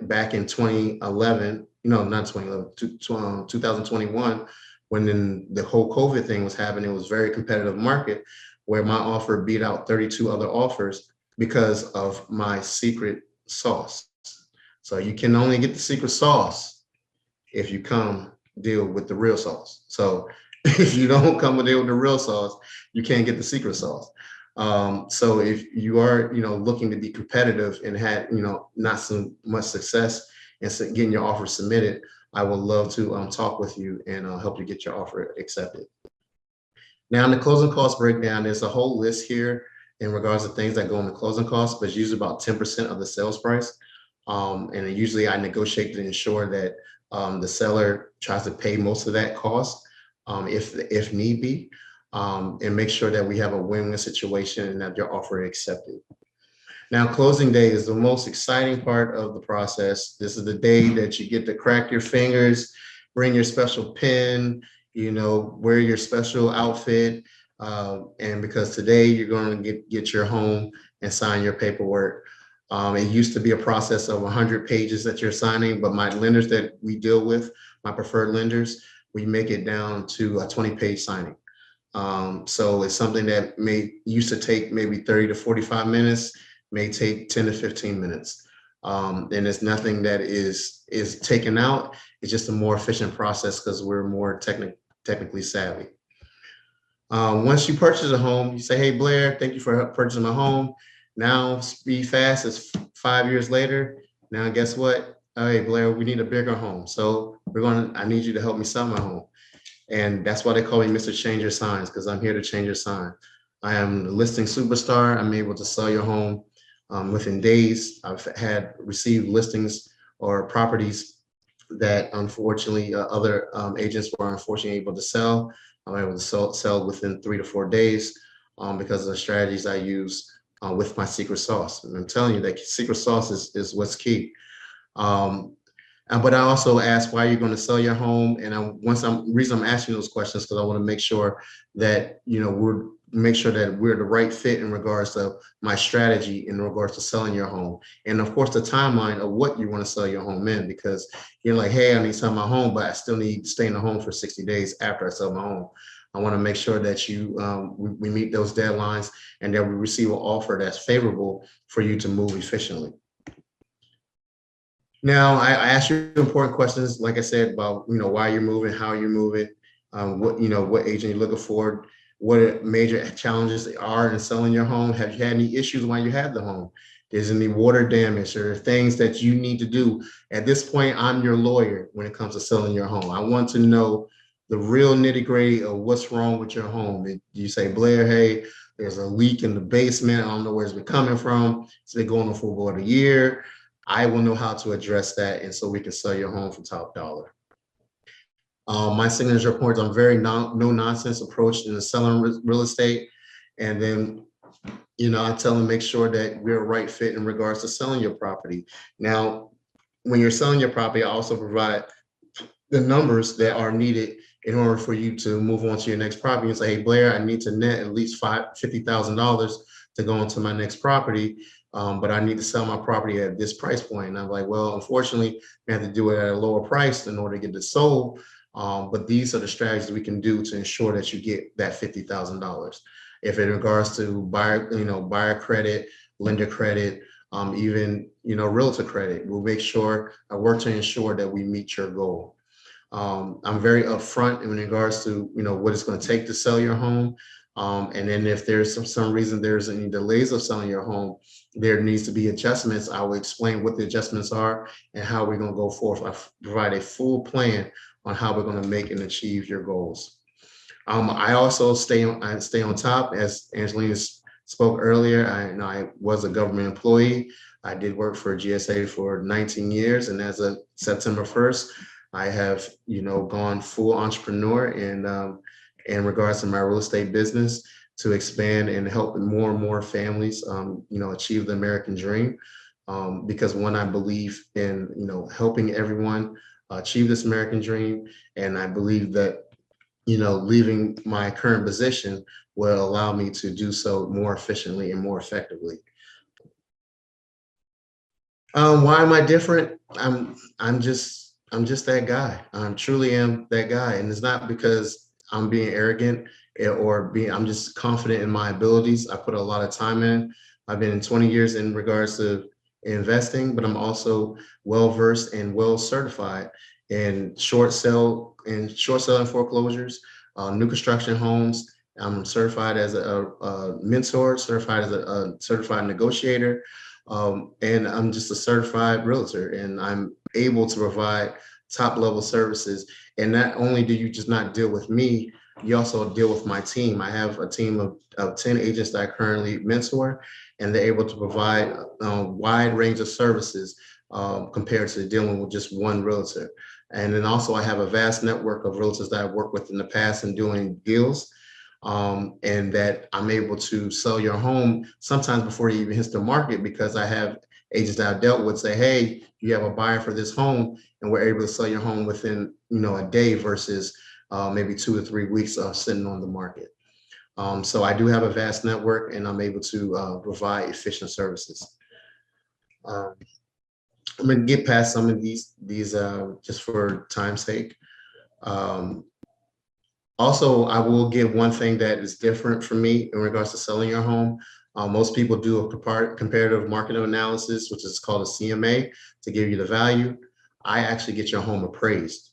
back in 2011, not 2011, 2021, when the whole COVID thing was happening, it was a very competitive market where my offer beat out 32 other offers because of my secret sauce. So you can only get the secret sauce if you come deal with the real sauce. So if you don't come and deal with the real sauce, you can't get the secret sauce. So if you are, looking to be competitive and had, not so much success in getting your offer submitted, I would love to talk with you and help you get your offer accepted. Now, in the closing cost breakdown, there's a whole list here in regards to things that go in the closing costs, but it's usually about 10% of the sales price. And usually I negotiate to ensure that the seller tries to pay most of that cost if need be, and make sure that we have a win-win situation and that your offer is accepted. Now, closing day is the most exciting part of the process. This is the day that you get to crack your fingers, bring your special pen, wear your special outfit. And because today you're going to get your home and sign your paperwork. It used to be a process of 100 pages that you're signing, but my lenders that we deal with, my preferred lenders, we make it down to a 20-page signing. So it's something that used to take maybe 30 to 45 minutes, may take 10 to 15 minutes. And it's nothing that is taken out. It's just a more efficient process because we're more technically savvy. Once you purchase a home, you say, hey, Blair, thank you for purchasing my home. Now, Speed Fast is 5 years later. Now, guess what? Hey, Blair, we need a bigger home. So I need you to help me sell my home. And that's why they call me Mr. Change Your Signs, because I'm here to change your sign. I am the listing superstar. I'm able to sell your home within days. I've received listings or properties that unfortunately other agents were unfortunately able to sell. I'm able to sell within 3 to 4 days because of the strategies I use with my secret sauce. And I'm telling you that secret sauce is what's key. But I also ask why you're going to sell your home. And reason I'm asking those questions because I want to make sure that, we're the right fit in regards to my strategy in regards to selling your home. And of course, the timeline of what you want to sell your home in, because you're like, hey, I need to sell my home, but I still need to stay in the home for 60 days after I sell my home. I want to make sure that we meet those deadlines and that we receive an offer that's favorable for you to move efficiently. Now, I asked you important questions, like I said, about why you're moving, how you're moving, what agent you're looking for, what major challenges are in selling your home. Have you had any issues while you had the home? Is any water damage or things that you need to do? At this point, I'm your lawyer when it comes to selling your home. I want to know the real nitty-gritty of what's wrong with your home. You say, Blair, hey, there's a leak in the basement. I don't know where it's been coming from. It's been going on for about a year. I will know how to address that, and so we can sell your home for top dollar. My signature points, I'm very no-nonsense approach in the selling real estate. And then, I tell them make sure that we're a right fit in regards to selling your property. Now, when you're selling your property, I also provide the numbers that are needed in order for you to move on to your next property and say, hey, Blair, I need to net at least $50,000 to go into my next property. But I need to sell my property at this price point. And I'm like, well, unfortunately, we have to do it at a lower price in order to get it sold. But these are the strategies we can do to ensure that you get that $50,000. If in regards to buyer credit, lender credit, even, realtor credit, we'll make sure I work to ensure that we meet your goal. I'm very upfront in regards to, what it's going to take to sell your home. And then if there's some reason there's any delays of selling your home, there needs to be adjustments. I will explain what the adjustments are and how we're going to go forth. I provide a full plan on how we're going to make and achieve your goals. I also stay on top, as Angelina spoke earlier. I was a government employee. I did work for GSA for 19 years, and as of September 1st, I have gone full entrepreneur in regards to my real estate business to expand and help more and more families, achieve the American dream. Because one, I believe in, helping everyone achieve this American dream. And I believe that, leaving my current position will allow me to do so more efficiently and more effectively. Why am I different? I'm just that guy. I truly am that guy. And it's not because I'm being arrogant I'm just confident in my abilities. I put a lot of time in. I've been in 20 years in regards to investing, but I'm also well-versed and well-certified in short sale and foreclosures, new construction homes. I'm certified as a mentor, certified as a certified negotiator, and I'm just a certified realtor, and I'm able to provide top-level services. And not only do you just not deal with me, you also deal with my team. I have a team of 10 agents that I currently mentor, and they're able to provide a wide range of services compared to dealing with just one realtor. And then also I have a vast network of realtors that I've worked with in the past and doing deals. and that I'm able to sell your home sometimes before it even hits the market, because I have agents that I've dealt with say, hey, you have a buyer for this home, and we're able to sell your home within, a day versus maybe 2 or 3 weeks of sitting on the market. So I do have a vast network, and I'm able to provide efficient services. I'm going to get past some of these just for time's sake. Also, I will give one thing that is different for me in regards to selling your home. Most people do a comparative market analysis, which is called a CMA, to give you the value. I actually get your home appraised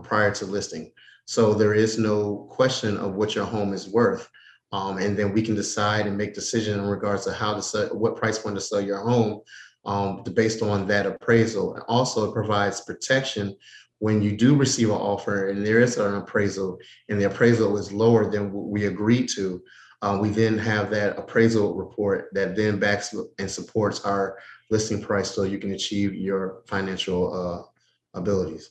prior to listing. So there is no question of what your home is worth. And then we can decide and make decisions in regards to how to sell, what price point to sell your home based on that appraisal. And also, it provides protection when you do receive an offer and there is an appraisal, and the appraisal is lower than what we agreed to. We then have that appraisal report that then backs and supports our listing price, so you can achieve your financial abilities.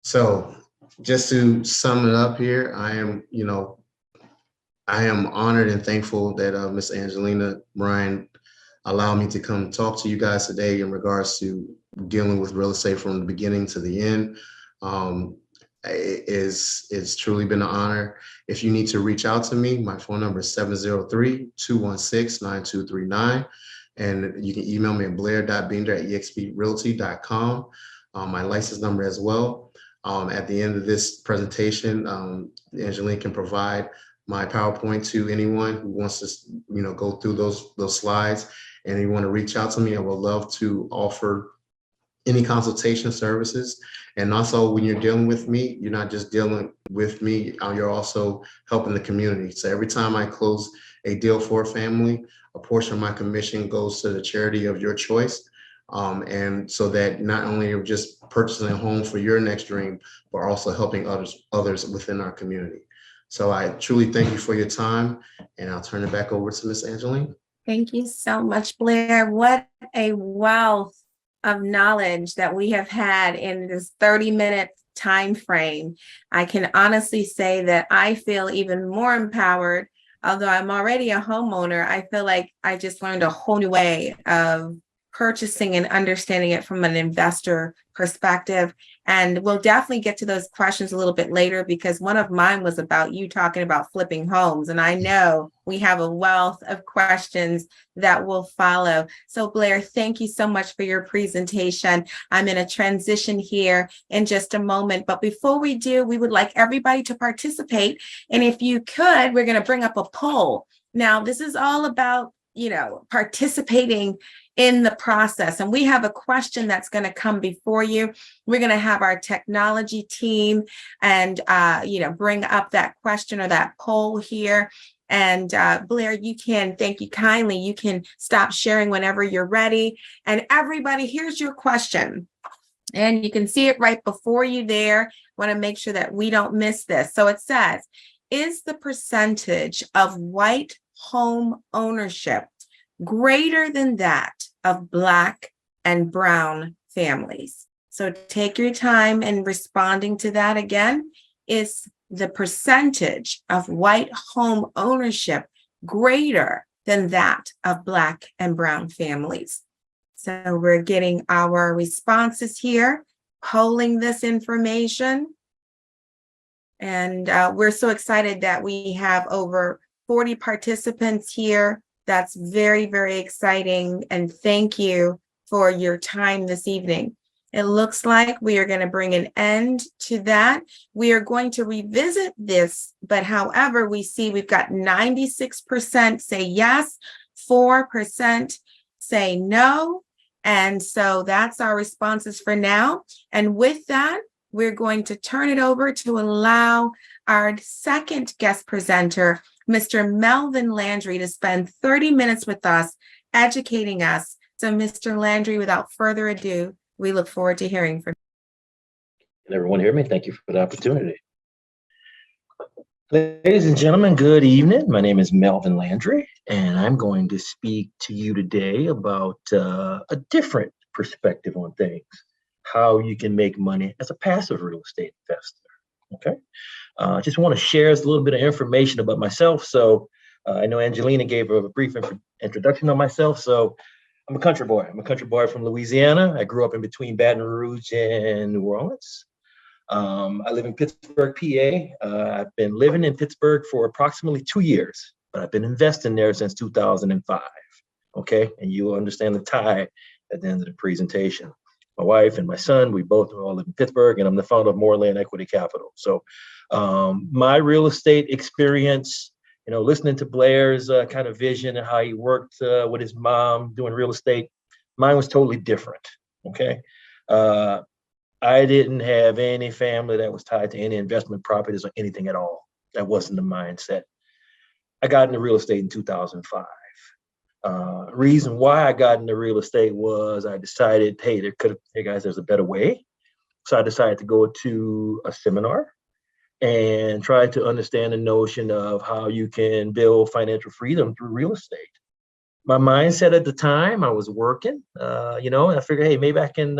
So just to sum it up here, I am honored and thankful that Ms. Angelina Bryan allowed me to come talk to you guys today in regards to dealing with real estate from the beginning to the end. It's truly been an honor. If you need to reach out to me, my phone number is 703-216-9239. And you can email me at blair.binder@exprealty.com. My license number as well. At the end of this presentation, Angelina can provide my PowerPoint to anyone who wants to, go through those slides. And if you want to reach out to me, I would love to offer any consultation services. And also, when you're dealing with me, you're not just dealing with me, you're also helping the community. So every time I close a deal for a family, a portion of my commission goes to the charity of your choice. And so that not only you're just purchasing a home for your next dream, but also helping others within our community. So I truly thank you for your time, and I'll turn it back over to Ms. Angelina. Thank you so much, Blair. What a wealth of knowledge that we have had in this 30-minute time frame. I can honestly say that I feel even more empowered. Although I'm already a homeowner, I feel like I just learned a whole new way of purchasing and understanding it from an investor perspective. And we'll definitely get to those questions a little bit later, because one of mine was about you talking about flipping homes. And I know we have a wealth of questions that will follow. So Blair, thank you so much for your presentation. I'm in a transition here in just a moment. But before we do, we would like everybody to participate. And if you could, we're going to bring up a poll. Now, this is all about, participating in the process. And we have a question that's going to come before you. We're going to have our technology team and, bring up that question or that poll here. And Blair, thank you kindly. You can stop sharing whenever you're ready. And everybody, here's your question. And you can see it right before you there. Want to make sure that we don't miss this. So it says, is the percentage of white home ownership greater than that of Black and Brown families? So take your time in responding to that. Again, is the percentage of white home ownership greater than that of Black and Brown families? So we're getting our responses here, polling this information. And we're so excited that we have over 40 participants here. That's very, very exciting. And thank you for your time this evening. It looks like we are going to bring an end to that. We are going to revisit this, but however, we see we've got 96% say yes, 4% say no. And so that's our responses for now. And with that, we're going to turn it over to allow our second guest presenter, Mr. Melvin Landry, to spend 30 minutes with us, educating us. So Mr. Landry, without further ado, we look forward to hearing from you. Can everyone hear me? Thank you for the opportunity. Ladies and gentlemen, good evening. My name is Melvin Landry, and I'm going to speak to you today about a different perspective on things, how you can make money as a passive real estate investor. Okay. Just want to share a little bit of information about myself. So I know Angelina gave a brief introduction on myself. So I'm a country boy. I'm a country boy from Louisiana. I grew up in between Baton Rouge and New Orleans. I live in Pittsburgh, PA. I've been living in Pittsburgh for approximately 2 years, but I've been investing there since 2005. Okay, and you'll understand the tie at the end of the presentation. My wife and my son, we both all live in Pittsburgh, and I'm the founder of Moreland Equity Capital. So my real estate experience, you know, listening to Blair's kind of vision and how he worked with his mom doing real estate, mine was totally different. Okay. I didn't have any family that was tied to any investment properties or anything at all. That wasn't the mindset. I got into real estate in 2005. Reason why I got into real estate was I decided, hey guys, there's a better way. So I decided to go to a seminar and try to understand the notion of how you can build financial freedom through real estate. My mindset at the time, I was working, and I figured, hey, maybe I can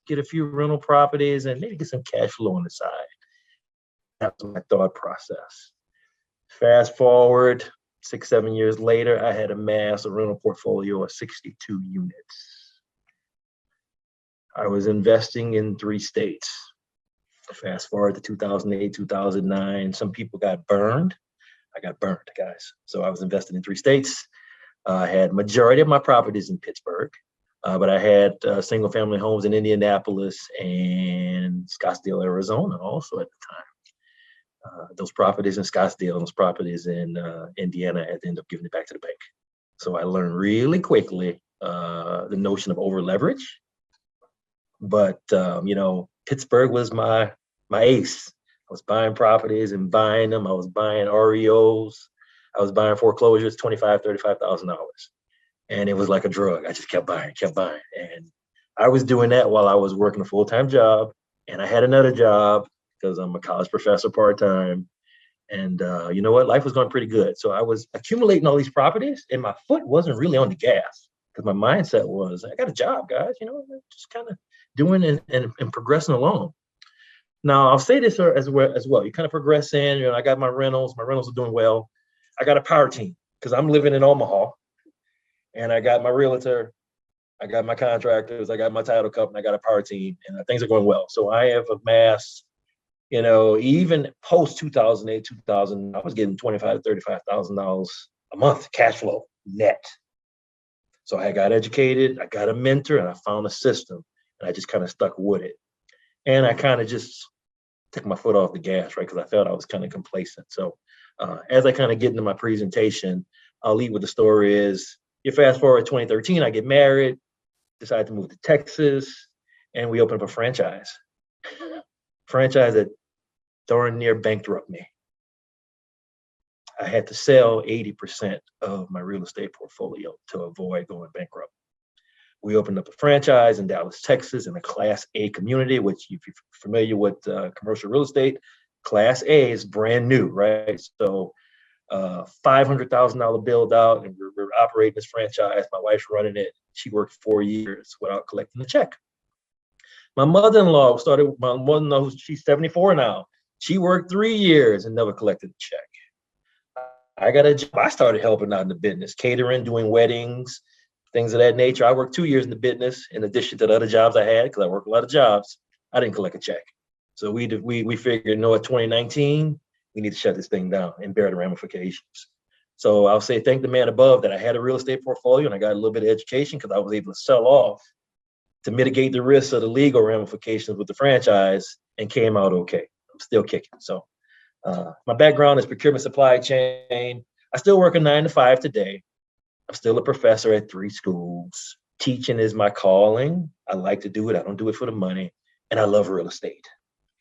get a few rental properties and maybe get some cash flow on the side. That was my thought process. Fast forward 6-7 years later, I had amassed a rental portfolio of 62 units. I was investing in 3 states. Fast forward to 2008, 2009, some people got burned. I got burned, guys. So I was invested in 3 states. I had majority of my properties in Pittsburgh, but I had single family homes in Indianapolis and Scottsdale, Arizona also at the time. Those properties in Scottsdale, those properties in Indiana, I had to end up giving it back to the bank. So I learned really quickly the notion of over leverage. But, Pittsburgh was my ace. I was buying properties and buying them. I was buying REOs. I was buying foreclosures, $25,000, $35,000. And it was like a drug. I just kept buying. And I was doing that while I was working a full-time job. And I had another job because I'm a college professor part-time. And you know what? Life was going pretty good. So I was accumulating all these properties and my foot wasn't really on the gas because my mindset was, I got a job, guys, just kind of doing and progressing along. Now, I'll say this as well. You kind of progress in, I got my rentals. My rentals are doing well. I got a power team because I'm living in Omaha. And I got my realtor, I got my contractors, I got my title company, I got a power team, and things are going well. So I have amassed, even post 2008, 2000, I was getting $25,000 to $35,000 a month cash flow net. So I got educated, I got a mentor, and I found a system, and I just kind of stuck with it. And I kind of just took my foot off the gas, right? Because I felt I was kind of complacent. So as I kind of get into my presentation, I'll lead with the story is, you fast forward 2013, I get married, decide to move to Texas, and we open up a franchise. Franchise that darn near bankrupt me. I had to sell 80% of my real estate portfolio to avoid going bankrupt. We opened up a franchise in Dallas, Texas, in a Class A community, which if you're familiar with commercial real estate, Class A is brand new, right? So $500,000 build out, and we're operating this franchise. My wife's running it. She worked 4 years without collecting a check. My mother-in-law she's 74 now. She worked 3 years and never collected a check. I got a job. I started helping out in the business, catering, doing weddings, things of that nature. I worked 2 years in the business in addition to the other jobs I had because I worked a lot of jobs. I didn't collect a check. So we figured, 2019, we need to shut this thing down and bear the ramifications. So I'll say thank the man above that I had a real estate portfolio and I got a little bit of education because I was able to sell off to mitigate the risks of the legal ramifications with the franchise and came out okay. I'm still kicking. So my background is procurement supply chain. I still work a 9 to 5 today. I'm still a professor at 3 schools. Teaching is my calling. I like to do it. I don't do it for the money. And I love real estate.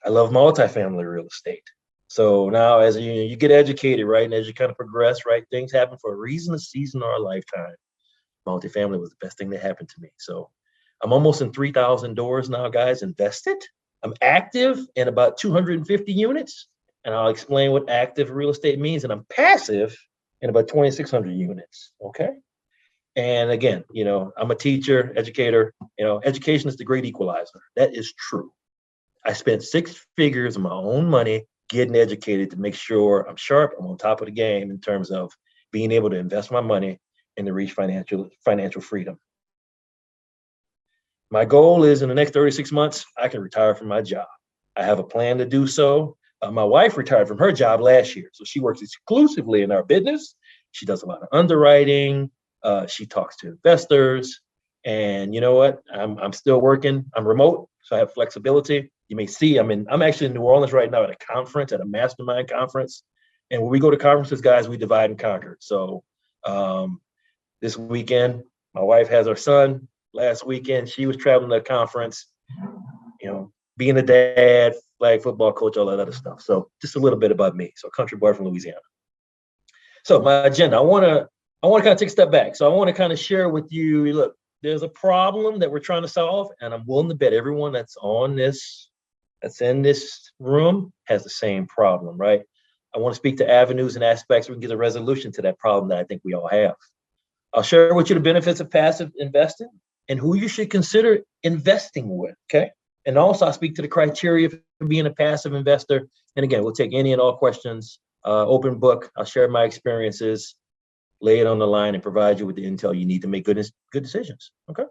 I love multifamily real estate. So now as you get educated, right, and as you kind of progress, right, things happen for a reason, a season, or a lifetime. Multifamily was the best thing that happened to me. So I'm almost in 3,000 doors now, guys, invested. I'm active in about 250 units, and I'll explain what active real estate means. And I'm passive in about 2,600 units, okay? And again, I'm a teacher, educator. Education is the great equalizer. That is true. I spent 6 figures of my own money getting educated to make sure I'm sharp, I'm on top of the game in terms of being able to invest my money and to reach financial freedom. My goal is in the next 36 months, I can retire from my job. I have a plan to do so. My wife retired from her job last year, so she works exclusively in our business. She does a lot of underwriting. She talks to investors. And you know what? I'm still working. I'm remote, so I have flexibility. You may see I'm actually in New Orleans right now at a conference, at a mastermind conference. And when we go to conferences, guys, we divide and conquer. So this weekend, my wife has her son. Last weekend, she was traveling to a conference, being a dad, flag football coach, all that other stuff. So just a little bit about me. So country boy from Louisiana. So my agenda, I want to kind of take a step back. So I want to kind of share with you, look, there's a problem that we're trying to solve, and I'm willing to bet everyone that's in this room has the same problem, right? I want to speak to avenues and aspects we can get a resolution to that problem that I think we all have. I'll share with you the benefits of passive investing and who you should consider investing with, okay? And also I'll speak to the criteria for being a passive investor. And again, we'll take any and all questions, open book. I'll share my experiences, lay it on the line, and provide you with the intel you need to make good decisions, okay?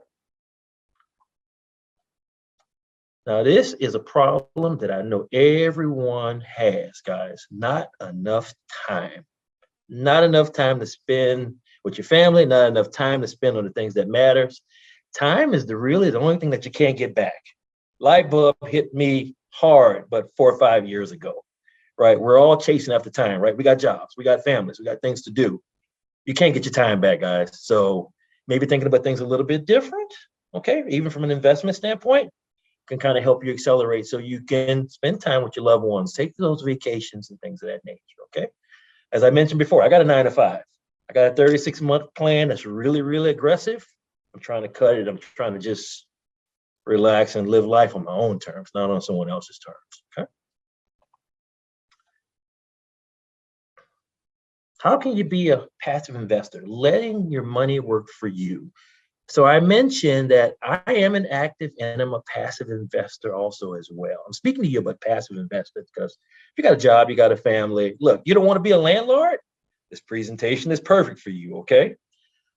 Now, this is a problem that I know everyone has, guys. Not enough time. Not enough time to spend with your family, not enough time to spend on the things that matters. Time is really the only thing that you can't get back. Light bulb hit me hard, but 4 or 5 years ago, right? We're all chasing after time, right? We got jobs, we got families, we got things to do. You can't get your time back, guys. So maybe thinking about things a little bit different, okay? Even from an investment standpoint, can kind of help you accelerate so you can spend time with your loved ones, take those vacations and things of that nature, okay? As I mentioned before, I got a 9 to 5. I got a 36-month plan that's really, really aggressive. I'm trying to cut it. I'm trying to just relax and live life on my own terms, not on someone else's terms, okay? How can you be a passive investor? Letting your money work for you. So I mentioned that I am an active and I'm a passive investor also as well. I'm speaking to you about passive investors because if you got a job, you got a family, look, you don't want to be a landlord? This presentation is perfect for you, okay?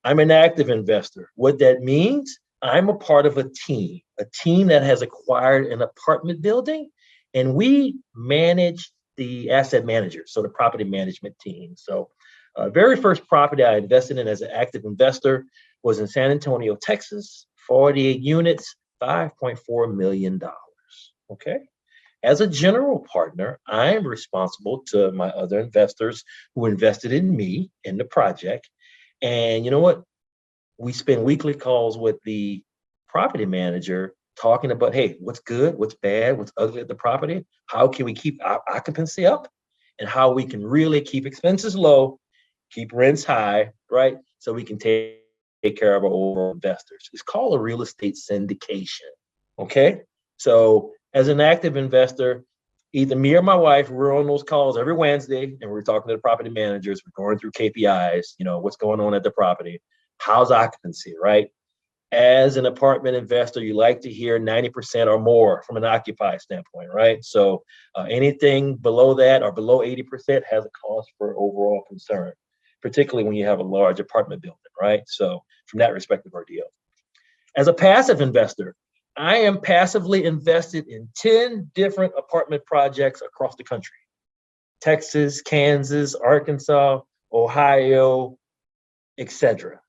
I'm an active investor. What that means, I'm a part of a team that has acquired an apartment building, and we manage the asset managers, so the property management team. So very first property I invested in as an active investor was in San Antonio, Texas, 48 units, $5.4 million, okay? As a general partner, I am responsible to my other investors who invested in me in the project. And you know what? We spend weekly calls with the property manager talking about, hey, what's good, what's bad, what's ugly at the property? How can we keep our occupancy up? And how we can really keep expenses low, keep rents high, right? So we can take care of our overall investors. It's called a real estate syndication, okay? So as an active investor, either me or my wife, we're on those calls every Wednesday and we're talking to the property managers. We're going through KPIs, what's going on at the property. How's occupancy, right? As an apartment investor, you like to hear 90% or more from an occupied standpoint, right? So anything below that or below 80% has a cause for overall concern, particularly when you have a large apartment building, right? So from that respective ordeal. As a passive investor, I am passively invested in 10 different apartment projects across the country. Texas, Kansas, Arkansas, Ohio, etc.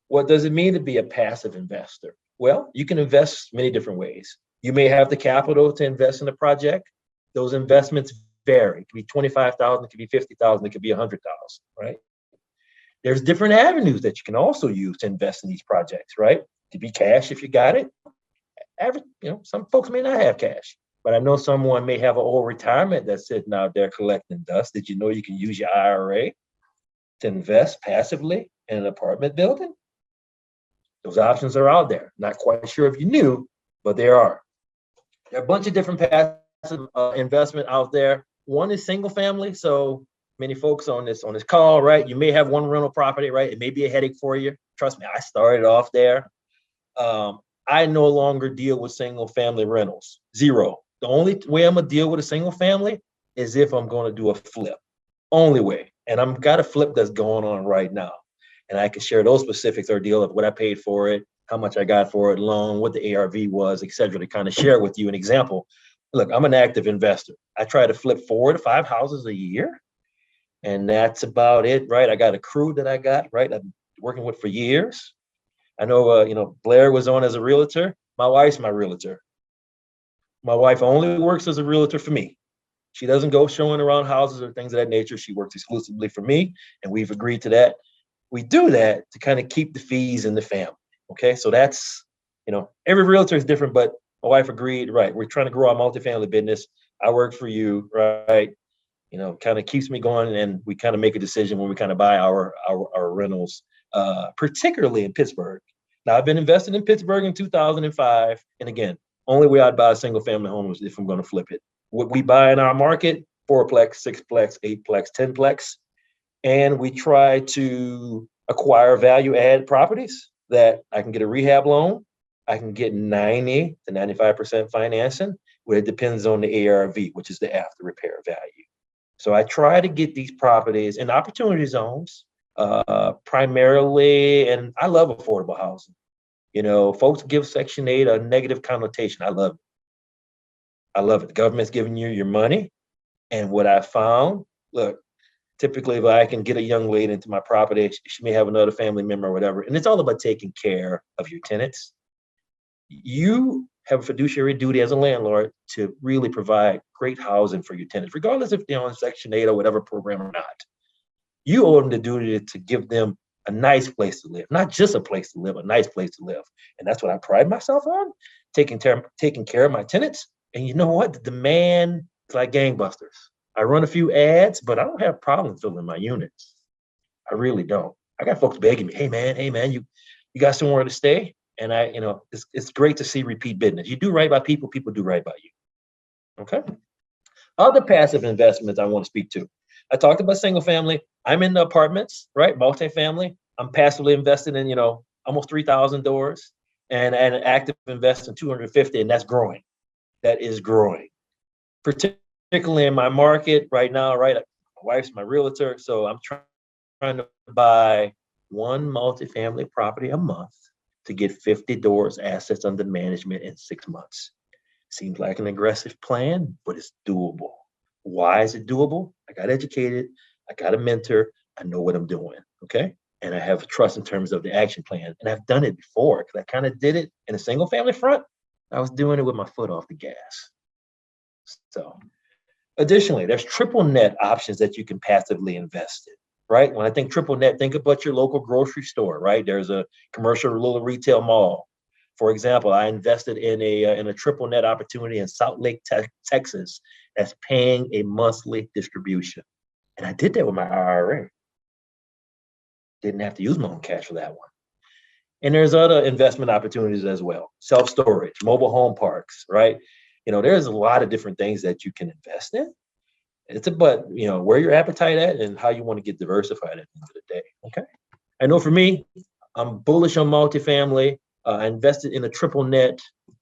What does it mean to be a passive investor? Well, you can invest many different ways. You may have the capital to invest in a project. Those investments vary. It could be $25,000, it could be $50,000, it could be $100,000, right? There's different avenues that you can also use to invest in these projects, right? It could be cash if you got it. Some folks may not have cash, but I know someone may have an old retirement that's sitting out there collecting dust. Did you know you can use your IRA to invest passively in an apartment building? Those options are out there. Not quite sure if you knew, but there are. There are a bunch of different passive investment out there. One is single family. So many folks on this call, right? You may have one rental property, right? It may be a headache for you. Trust me, I started off there. I no longer deal with single family rentals. Zero. The only way I'm gonna deal with a single family is if I'm gonna do a flip. Only way. And I'm got a flip that's going on right now. And I can share those specifics or deal of what I paid for it, how much I got for it, loan, what the ARV was, et cetera, to kind of share with you an example. Look, I'm an active investor. I try to flip 4 to 5 houses a year. And that's about it, right? I got a crew that I got, right? I've been working with for years. I know, Blair was on as a realtor. My wife's my realtor. My wife only works as a realtor for me. She doesn't go showing around houses or things of that nature. She works exclusively for me, and we've agreed to that. We do that to kind of keep the fees in the family. Okay, so that's, every realtor is different, but my wife agreed, right? We're trying to grow our multifamily business. I work for you, right? Kind of keeps me going, and we kind of make a decision when we kind of buy our rentals, particularly in Pittsburgh. Now, I've been invested in Pittsburgh in 2005, and again, only way I'd buy a single family home is if I'm going to flip it. What we buy in our market, 4-plex, 6-plex, 8-plex, 10-plex, and we try to acquire value add properties that I can get a rehab loan. I can get 90 to 95% financing, where it depends on the ARV, which is the after repair value. So I try to get these properties in opportunity zones, primarily, and I love affordable housing. Folks give Section 8 a negative connotation. I love it. I love it. The government's giving you your money. And what I found, look, typically if I can get a young lady into my property, she may have another family member or whatever, and it's all about taking care of your tenants. You have a fiduciary duty as a landlord to really provide great housing for your tenants, regardless if they're on Section 8 or whatever program or not. You owe them the duty to give them a nice place to live, not just a place to live, a nice place to live. And that's what I pride myself on, taking care of my tenants. And you know what? The demand is like gangbusters. I run a few ads, but I don't have problems filling my units. I really don't. I got folks begging me, hey man, you got somewhere to stay? And it's great to see repeat business. You do right by people, people do right by you. Okay. Other passive investments I want to speak to. I talked about single family. I'm in the apartments, right? Multifamily. I'm passively invested in, almost 3,000 doors and an active invest in 250, and that's growing. That is growing. Particularly in my market right now, right? My wife's my realtor, so I'm trying to buy 1 multifamily property a month to get 50 doors assets under management in 6 months. Seems like an aggressive plan, but it's doable. Why is it doable? I got educated, I got a mentor, I know what I'm doing, okay? And I have trust in terms of the action plan. And I've done it before because I kind of did it in a single family front. I was doing it with my foot off the gas. So additionally, there's triple net options that you can passively invest in, right? When I think triple net, think about your local grocery store, right? There's a commercial little retail mall. For example, I invested in a triple net opportunity in Salt Lake, Texas, that's paying a monthly distribution. And I did that with my IRA. Didn't have to use my own cash for that one. And there's other investment opportunities as well. Self-storage, mobile home parks, right? There's a lot of different things that you can invest in. It's about, where your appetite at and how you want to get diversified at the end of the day, okay? I know for me, I'm bullish on multifamily. I invested in a triple net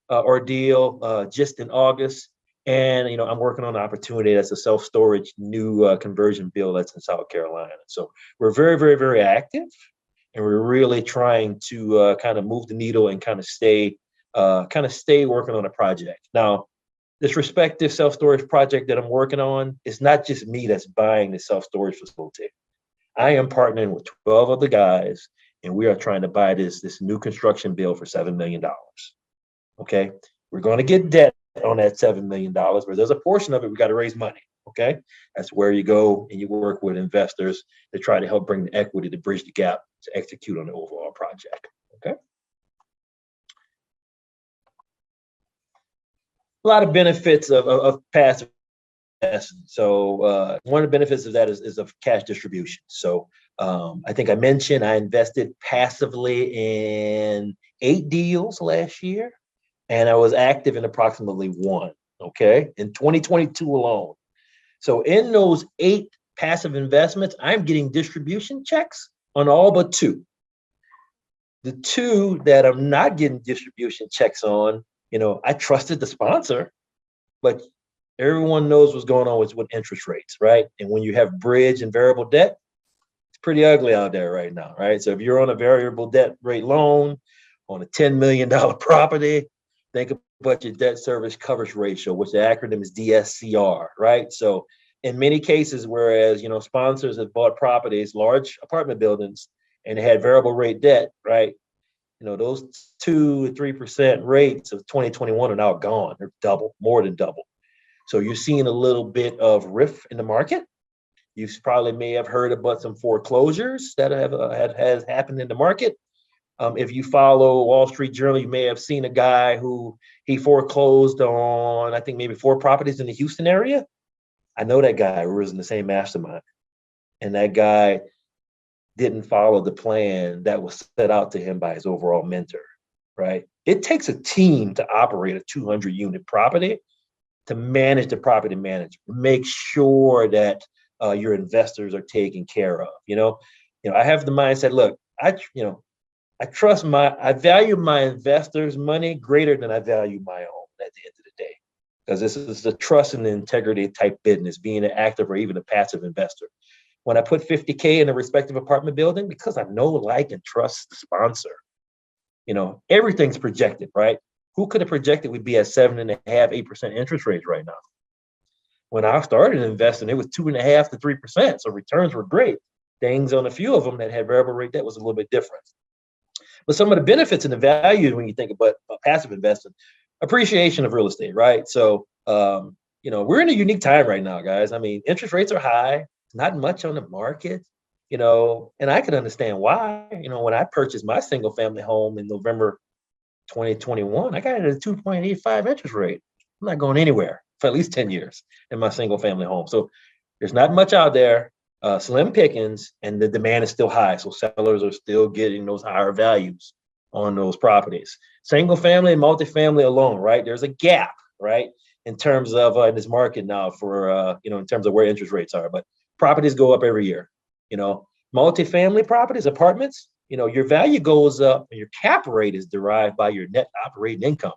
ordeal just in August. And, I'm working on an opportunity that's a self-storage new conversion bill that's in South Carolina. So we're very, very, very active. And we're really trying to kind of move the needle and kind of stay working on a project. Now, this respective self-storage project that I'm working on, it's not just me that's buying the self-storage facility. I am partnering with 12 other guys, and we are trying to buy this new construction bill for $7 million. Okay, we're going to get debt on that $7 million, but there's a portion of it we got to raise money. Okay, that's where you go and you work with investors to try to help bring the equity to bridge the gap to execute on the overall project. Okay. A lot of benefits of passive investing. So one of the benefits of that is of cash distribution. So I think I mentioned I invested passively in 8 deals last year, and I was active in approximately 1, okay, in 2022 alone. So in those 8 passive investments, I'm getting distribution checks on all but 2. The 2 that I'm not getting distribution checks on, I trusted the sponsor. but everyone knows what's going on with interest rates, right? And when you have bridge and variable debt, it's pretty ugly out there right now, right? So if you're on a variable debt rate loan on a $10 million property, think about your debt service coverage ratio, which the acronym is DSCR, right? So in many cases, whereas, sponsors have bought properties, large apartment buildings, and they had variable rate debt, right? Those 2-3% rates of 2021 are now gone. They're double, more than double. So you're seeing a little bit of rift in the market. You probably may have heard about some foreclosures that has happened in the market. If you follow Wall Street Journal, you may have seen a guy who he foreclosed on, I think maybe 4 properties in the Houston area. I know that guy. We was in the same mastermind, and that guy didn't follow the plan that was set out to him by his overall mentor, right? It takes a team to operate a 200-unit property, to manage the property manager, make sure that your investors are taken care of. I have the mindset, look, I value my investors' money greater than I value my own at the end of the day, because this is the trust and the integrity type business, being an active or even a passive investor. When I put $50K in a respective apartment building, because I know, like, and trust the sponsor, everything's projected, right? Who could have projected we'd be at 7.5%, 8% interest rates right now? When I started investing, it was 2.5% to 3%. So returns were great. Things on a few of them that had variable rate debt was a little bit different. But some of the benefits and the value when you think about passive investing, appreciation of real estate, right? So, we're in a unique time right now, guys. I mean, interest rates are high, not much on the market, and I can understand why. When I purchased my single family home in November 2021, I got it at a 2.85 interest rate. I'm not going anywhere for at least 10 years in my single family home. So there's not much out there, slim pickings, and the demand is still high. So sellers are still getting those higher values on those properties. Single family and multifamily alone, right? There's a gap, right? In terms of in this market now for, in terms of where interest rates are, but properties go up every year. Multifamily properties, apartments, your value goes up and your cap rate is derived by your net operating income.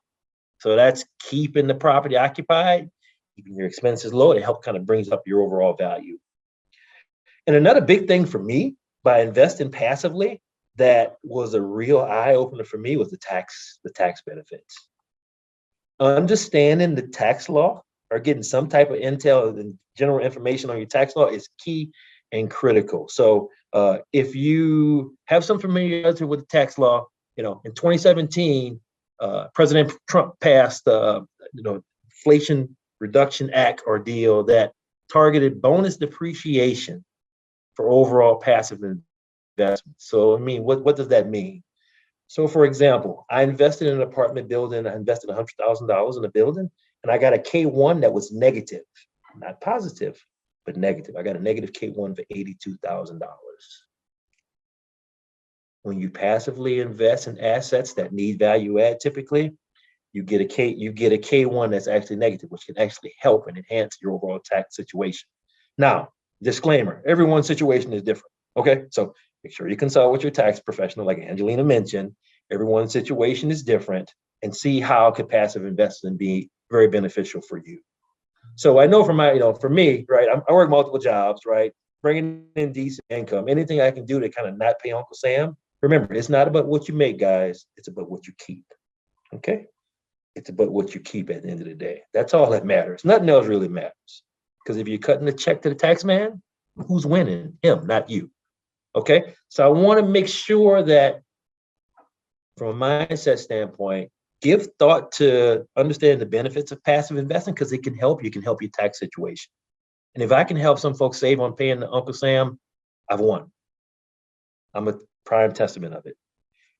So that's keeping the property occupied, keeping your expenses low. It helps kind of brings up your overall value. And another big thing for me by investing passively that was a real eye opener for me was the tax benefits. Understanding the tax law or getting some type of intel and general information on your tax law is key and critical. So if you have some familiarity with the tax law, in 2017, President Trump passed Inflation Reduction Act or deal that targeted bonus depreciation for overall passive investment. So, I mean, what does that mean? So, for example, I invested in an apartment building. I invested $100,000 in a building, and I got a K1 that was negative, not positive, but negative. I got a negative K1 for $82,000. When you passively invest in assets that need value add, typically, you get a K1 that's actually negative, which can actually help and enhance your overall tax situation. Now, disclaimer: everyone's situation is different. Okay, so make sure you consult with your tax professional, like Angelina mentioned. Everyone's situation is different, and see how could passive investing be very beneficial for you. So I know for me, right, I work multiple jobs, right, bringing in decent income. Anything I can do to kind of not pay Uncle Sam. Remember, it's not about what you make, guys. It's about what you keep. Okay, it's about what you keep at the end of the day. That's all that matters. Nothing else really matters. Because if you're cutting the check to the tax man, who's winning? Him, not you. Okay, so I want to make sure that from a mindset standpoint, give thought to understand the benefits of passive investing, because it can help you. Can help your tax situation. And if I can help some folks save on paying the Uncle Sam, I've won. I'm a prime testament of it.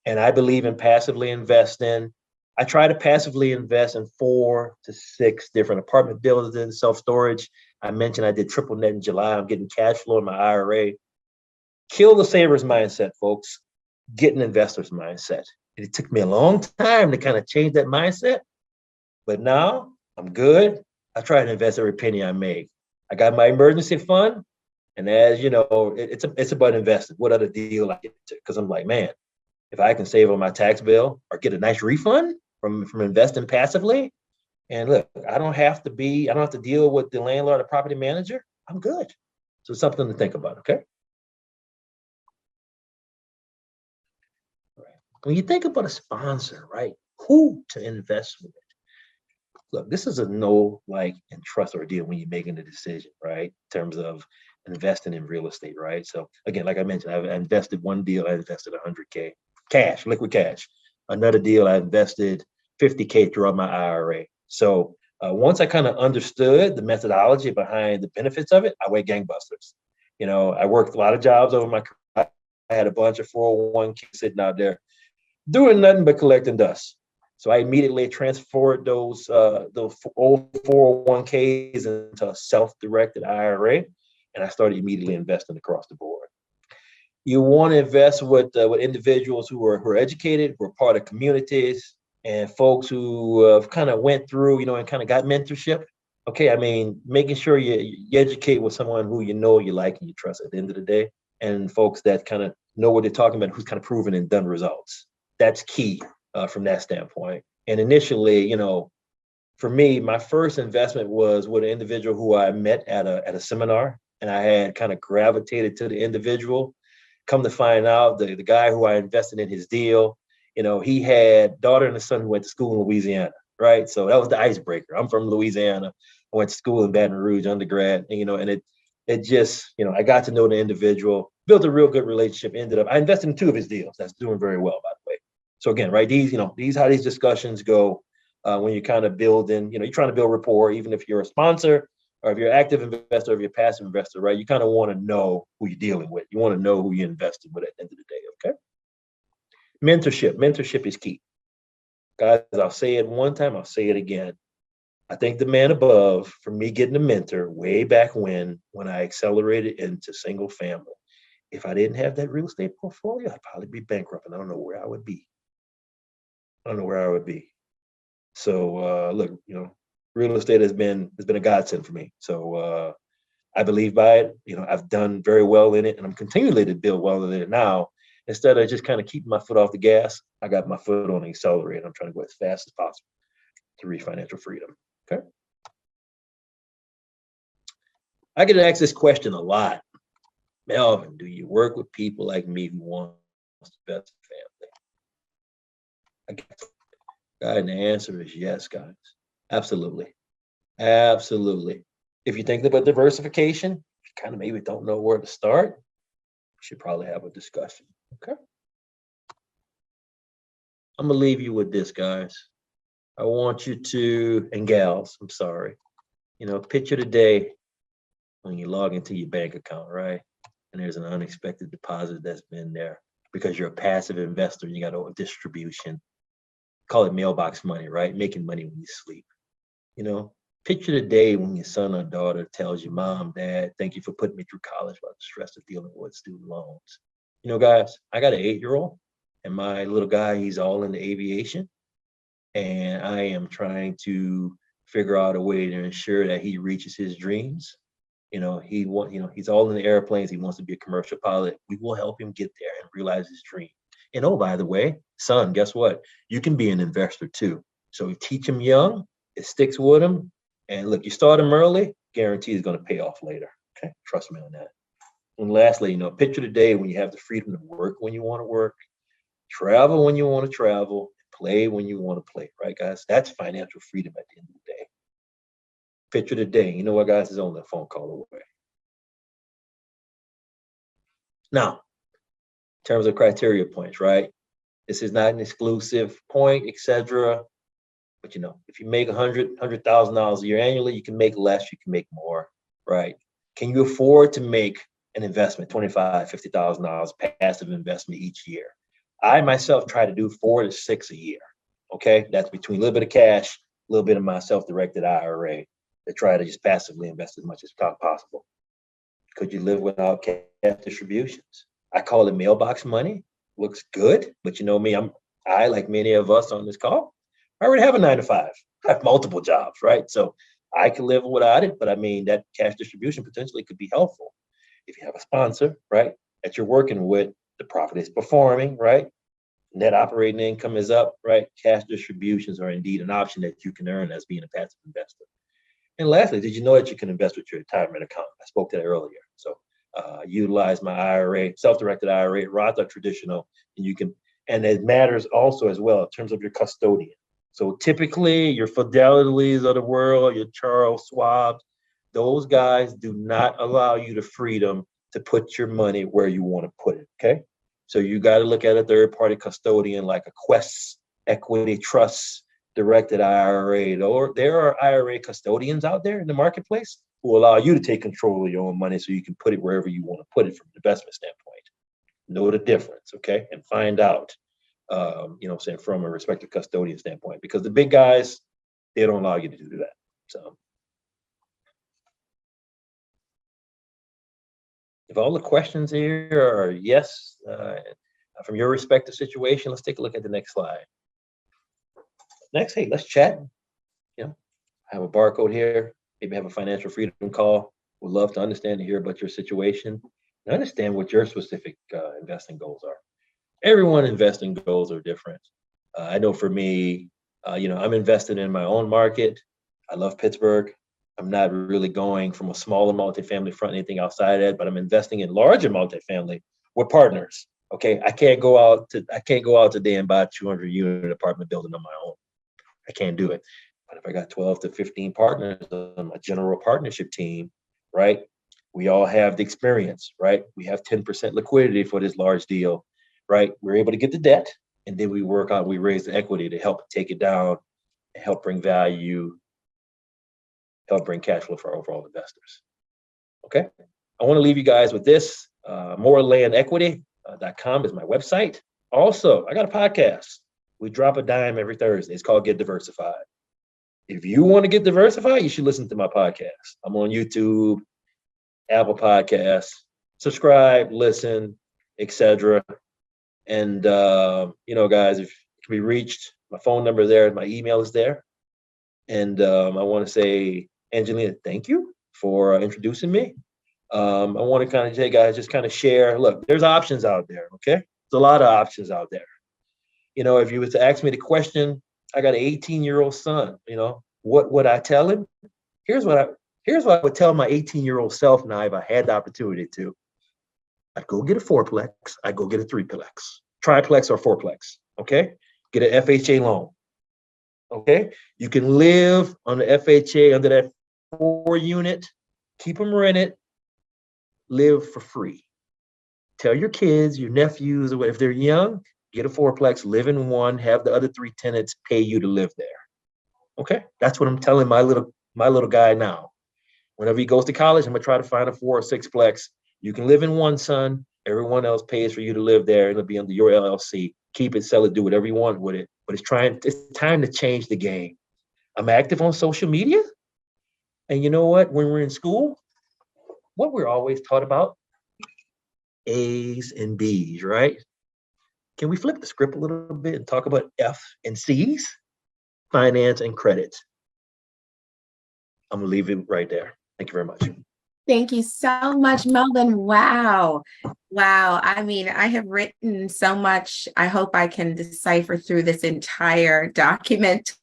And I believe in passively investing. I try to passively invest in 4 to 6 different apartment buildings, self-storage. I mentioned I did triple net in July. I'm getting cash flow in my IRA. Kill the saver's mindset, folks. Get an investor's mindset. And it took me a long time to kind of change that mindset. But now I'm good. I try to invest every penny I make. I got my emergency fund. And as you know, it's about investing. What other deal I get to? Because I'm like, man, if I can save on my tax bill or get a nice refund from investing passively, And look, I don't have to deal with the landlord or property manager. I'm good. So it's something to think about, okay? Right. When you think about a sponsor, right, who to invest with? Look, this is a know, like, and trust ordeal when you're making a decision, right? In terms of investing in real estate, right? So again, like I mentioned, I invested one deal, I invested 100K cash, liquid cash. Another deal, I invested 50K throughout my IRA. So once I kind of understood the methodology behind the benefits of it, I went gangbusters. You know, I worked a lot of jobs over my career. I had a bunch of 401K sitting out there doing nothing but collecting dust. So I immediately transferred those old 401ks into a self-directed IRA, and I started immediately investing across the board. You want to invest with individuals who are educated, who are part of communities, and folks who kind of went through, you know, and kind of got mentorship. Okay, I mean, making sure you educate with someone who you know, you like, and you trust at the end of the day, and folks that kind of know what they're talking about, who's kind of proven and done results. That's key from that standpoint. And initially, you know, for me, my first investment was with an individual who I met at a seminar, and I had kind of gravitated to the individual. Come to find out, the guy who I invested in his deal, you know, he had daughter and a son who went to school in Louisiana, right? So that was the icebreaker. I'm from Louisiana. I went to school in Baton Rouge, undergrad, and, you know, and it just, you know, I got to know the individual, built a real good relationship. I invested in two of his deals. That's doing very well, by the way. So again, right, these how these discussions go when you're kind of building, you know, you're trying to build rapport, even if you're a sponsor or if you're an active investor, or if you're a passive investor, right? You kind of want to know who you're dealing with. You want to know who you're investing with at the end of the day, okay? Mentorship is key. Guys, I'll say it one time, I'll say it again. I thank the man above for me getting a mentor way back when I accelerated into single family. If I didn't have that real estate portfolio, I'd probably be bankrupt, and I don't know where I would be. So look, you know, real estate has been a godsend for me. So I believe by it. You know, I've done very well in it, and I'm continuing to build well in it now. Instead of just kind of keeping my foot off the gas, I got my foot on the accelerator. I'm trying to go as fast as possible to reach financial freedom. Okay. I get asked this question a lot. Melvin, do you work with people like me who want to invest in family? And the answer is yes, guys. Absolutely. Absolutely. If you're thinking about diversification, you kind of maybe don't know where to start, we should probably have a discussion. Okay. I'm going to leave you with this, guys. I want you to, and gals, I'm sorry, you know, picture the day when you log into your bank account, right? And there's an unexpected deposit that's been there because you're a passive investor and you got a distribution. Call it mailbox money, right? Making money when you sleep. You know, picture the day when your son or daughter tells you, Mom, Dad, thank you for putting me through college without the stress of dealing with student loans. You know, guys, I got an 8-year-old, and my little guy, he's all into aviation. And I am trying to figure out a way to ensure that he reaches his dreams. You know, he's all in the airplanes. He wants to be a commercial pilot. We will help him get there and realize his dream. And oh, by the way, son, guess what? You can be an investor too. So we teach him young, it sticks with him. And look, you start him early, guarantee is going to pay off later. Okay, trust me on that. And lastly, you know, picture the day when you have the freedom to work when you want to work, travel when you want to travel, play when you want to play, right, guys? That's financial freedom at the end of the day. Picture the day. You know what, guys? Is only a phone call away. Now, in terms of criteria points, right? This is not an exclusive point, etc. But you know, if you make $100,000 a year annually, you can make less, you can make more, right? Can you afford to make an investment, $25,000, $50,000 passive investment each year? I myself try to do 4 to 6 a year. Okay, that's between a little bit of cash, a little bit of my self-directed IRA to try to just passively invest as much as possible. Could you live without cash distributions? I call it mailbox money. Looks good, but you know me, I like many of us on this call, I already have a 9 to 5. I have multiple jobs, right? So I can live without it, but I mean that cash distribution potentially could be helpful if you have a sponsor, right? That you're working with, the profit is performing, right? Net operating income is up, right? Cash distributions are indeed an option that you can earn as being a passive investor. And lastly, did you know that you can invest with your retirement account? I spoke to that earlier. So utilize my IRA, self-directed IRA, Roth or traditional, and you can, and it matters also as well in terms of your custodian. So typically your Fidelities of the world, your Charles Schwab, those guys do not allow you the freedom to put your money where you want to put it, okay? So you got to look at a third-party custodian like a Quest Equity Trust directed IRA, or there are IRA custodians out there in the marketplace who allow you to take control of your own money so you can put it wherever you want to put it from an investment standpoint. Know the difference, okay? And find out, saying from a respective custodian standpoint, because the big guys, they don't allow you to do that. So if all the questions here are yes, from your respective situation, let's take a look at the next slide. Next, hey, let's chat. I have a barcode here. Maybe have a financial freedom call. Would love to understand and hear about your situation and understand what your specific investing goals are. Everyone's investing goals are different. I know for me, I'm invested in my own market. I love Pittsburgh. I'm not really going from a smaller multifamily front, anything outside of that, but I'm investing in larger multifamily with partners. Okay, I can't go out today and buy a 200-unit apartment building on my own. I can't do it. But if I got 12 to 15 partners on my general partnership team, right? We all have the experience, right? We have 10% liquidity for this large deal, right? We're able to get the debt, and then we raise the equity to help take it down and help bring value, help bring cash flow for our overall investors. Okay. I want to leave you guys with this. morelandequity.com is my website. Also, I got a podcast. We drop a dime every Thursday. It's called Get Diversified. If you want to get diversified, you should listen to my podcast. I'm on YouTube, Apple Podcasts. Subscribe, listen, etc. And guys, if you can be reached, my phone number is there, my email is there. And I want to say, Angelina, thank you for introducing me. I want to kind of, hey guys, just kind of share. Look, there's options out there. Okay, there's a lot of options out there. If you were to ask me the question, I got an 18-year-old son, what would I tell him? Here's what I would tell my 18-year-old self now if I had the opportunity to. I'd go get a fourplex, I'd go get a threeplex, triplex or fourplex, okay? Get an FHA loan, okay? You can live on the FHA under that 4-unit, keep them rented, live for free. Tell your kids, your nephews, or if they're young, get a fourplex, live in one, have the other 3 tenants pay you to live there. Okay, that's what I'm telling my little guy now. Whenever he goes to college, I'm gonna try to find a 4 or 6plex. You can live in one, son. Everyone else pays for you to live there. It'll be under your LLC. Keep it, sell it, do whatever you want with it. But it's time to change the game. I'm active on social media. And you know what? When we're in school, what we're always taught about, A's and B's, right? Can we flip the script a little bit and talk about F and C's? Finance and credit. I'm gonna leave it right there. Thank you very much. Thank you so much, Melvin. Wow. I mean, I have written so much. I hope I can decipher through this entire document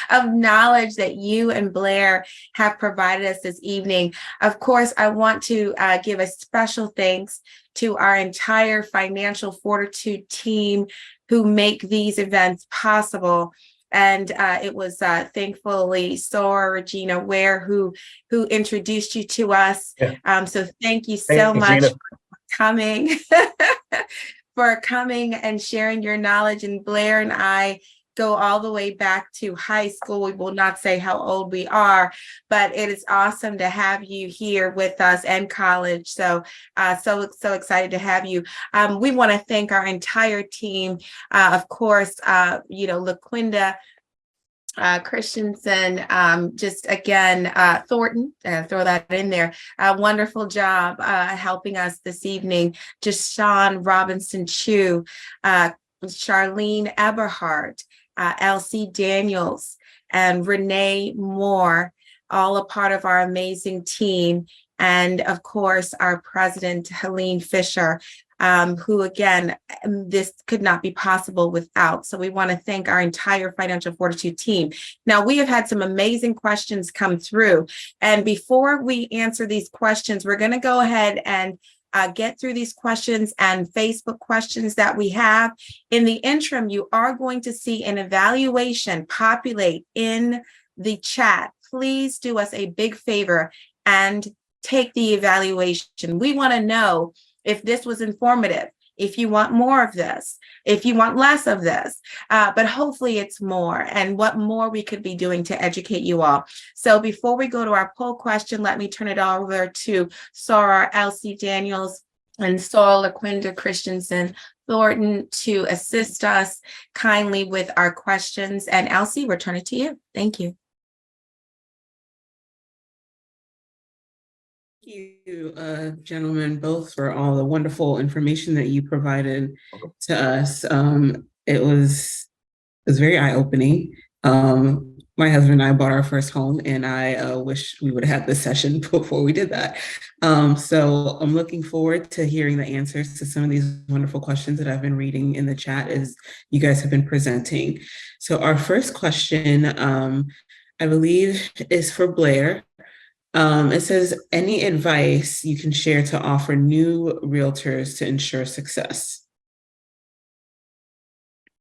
of knowledge that you and Blair have provided us this evening. Of course, I want to give a special thanks to our entire Financial Fortitude team who make these events possible. And it was thankfully Sora Regina Ware who introduced you to us. Yeah. So thank you so much for coming, and sharing your knowledge. And Blair and I go all the way back to high school. We will not say how old we are, but it is awesome to have you here with us, and college. So so excited to have you. We want to thank our entire team. Of course, LaQuinda Christensen, just again, Thornton, throw that in there. Wonderful job helping us this evening. Just Sean Robinson Chu, Charlene Eberhardt, Elsie Daniels, and Renee Moore, all a part of our amazing team. And of course, our president, Helene Fisher. who again, this could not be possible without. So we want to thank our entire Financial Fortitude team. Now, we have had some amazing questions come through. And before we answer these questions, we're going to go ahead and get through these questions and Facebook questions that we have. In the interim, you are going to see an evaluation populate in the chat. Please do us a big favor and take the evaluation. We want to know if this was informative, if you want more of this, if you want less of this, but hopefully it's more, and what more we could be doing to educate you all. So before we go to our poll question, let me turn it over to Sarah Elsie Daniels and Saul LaQuinda Christensen Thornton to assist us kindly with our questions. And Elsie, we'll turn it to you. Thank you. Thank you, gentlemen, both for all the wonderful information that you provided to us. It was very eye-opening. My husband and I bought our first home, and I wish we would have had this session before we did that. So I'm looking forward to hearing the answers to some of these wonderful questions that I've been reading in the chat as you guys have been presenting. So our first question, I believe, is for Blair. It says, any advice you can share to offer new realtors to ensure success?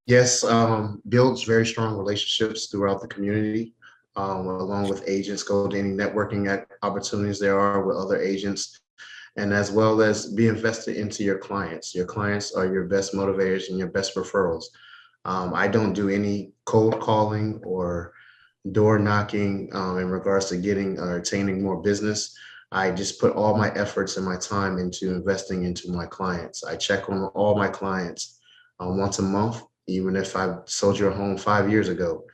Yes, builds very strong relationships throughout the community, along with agents. Go to any networking opportunities there are with other agents, and as well as be invested into your clients. Your clients are your best motivators and your best referrals. I don't do any cold calling or door knocking in regards to getting or attaining more business. I just put all my efforts and my time into investing into my clients. I check on all my clients once a month, even if I sold your home 5 years ago,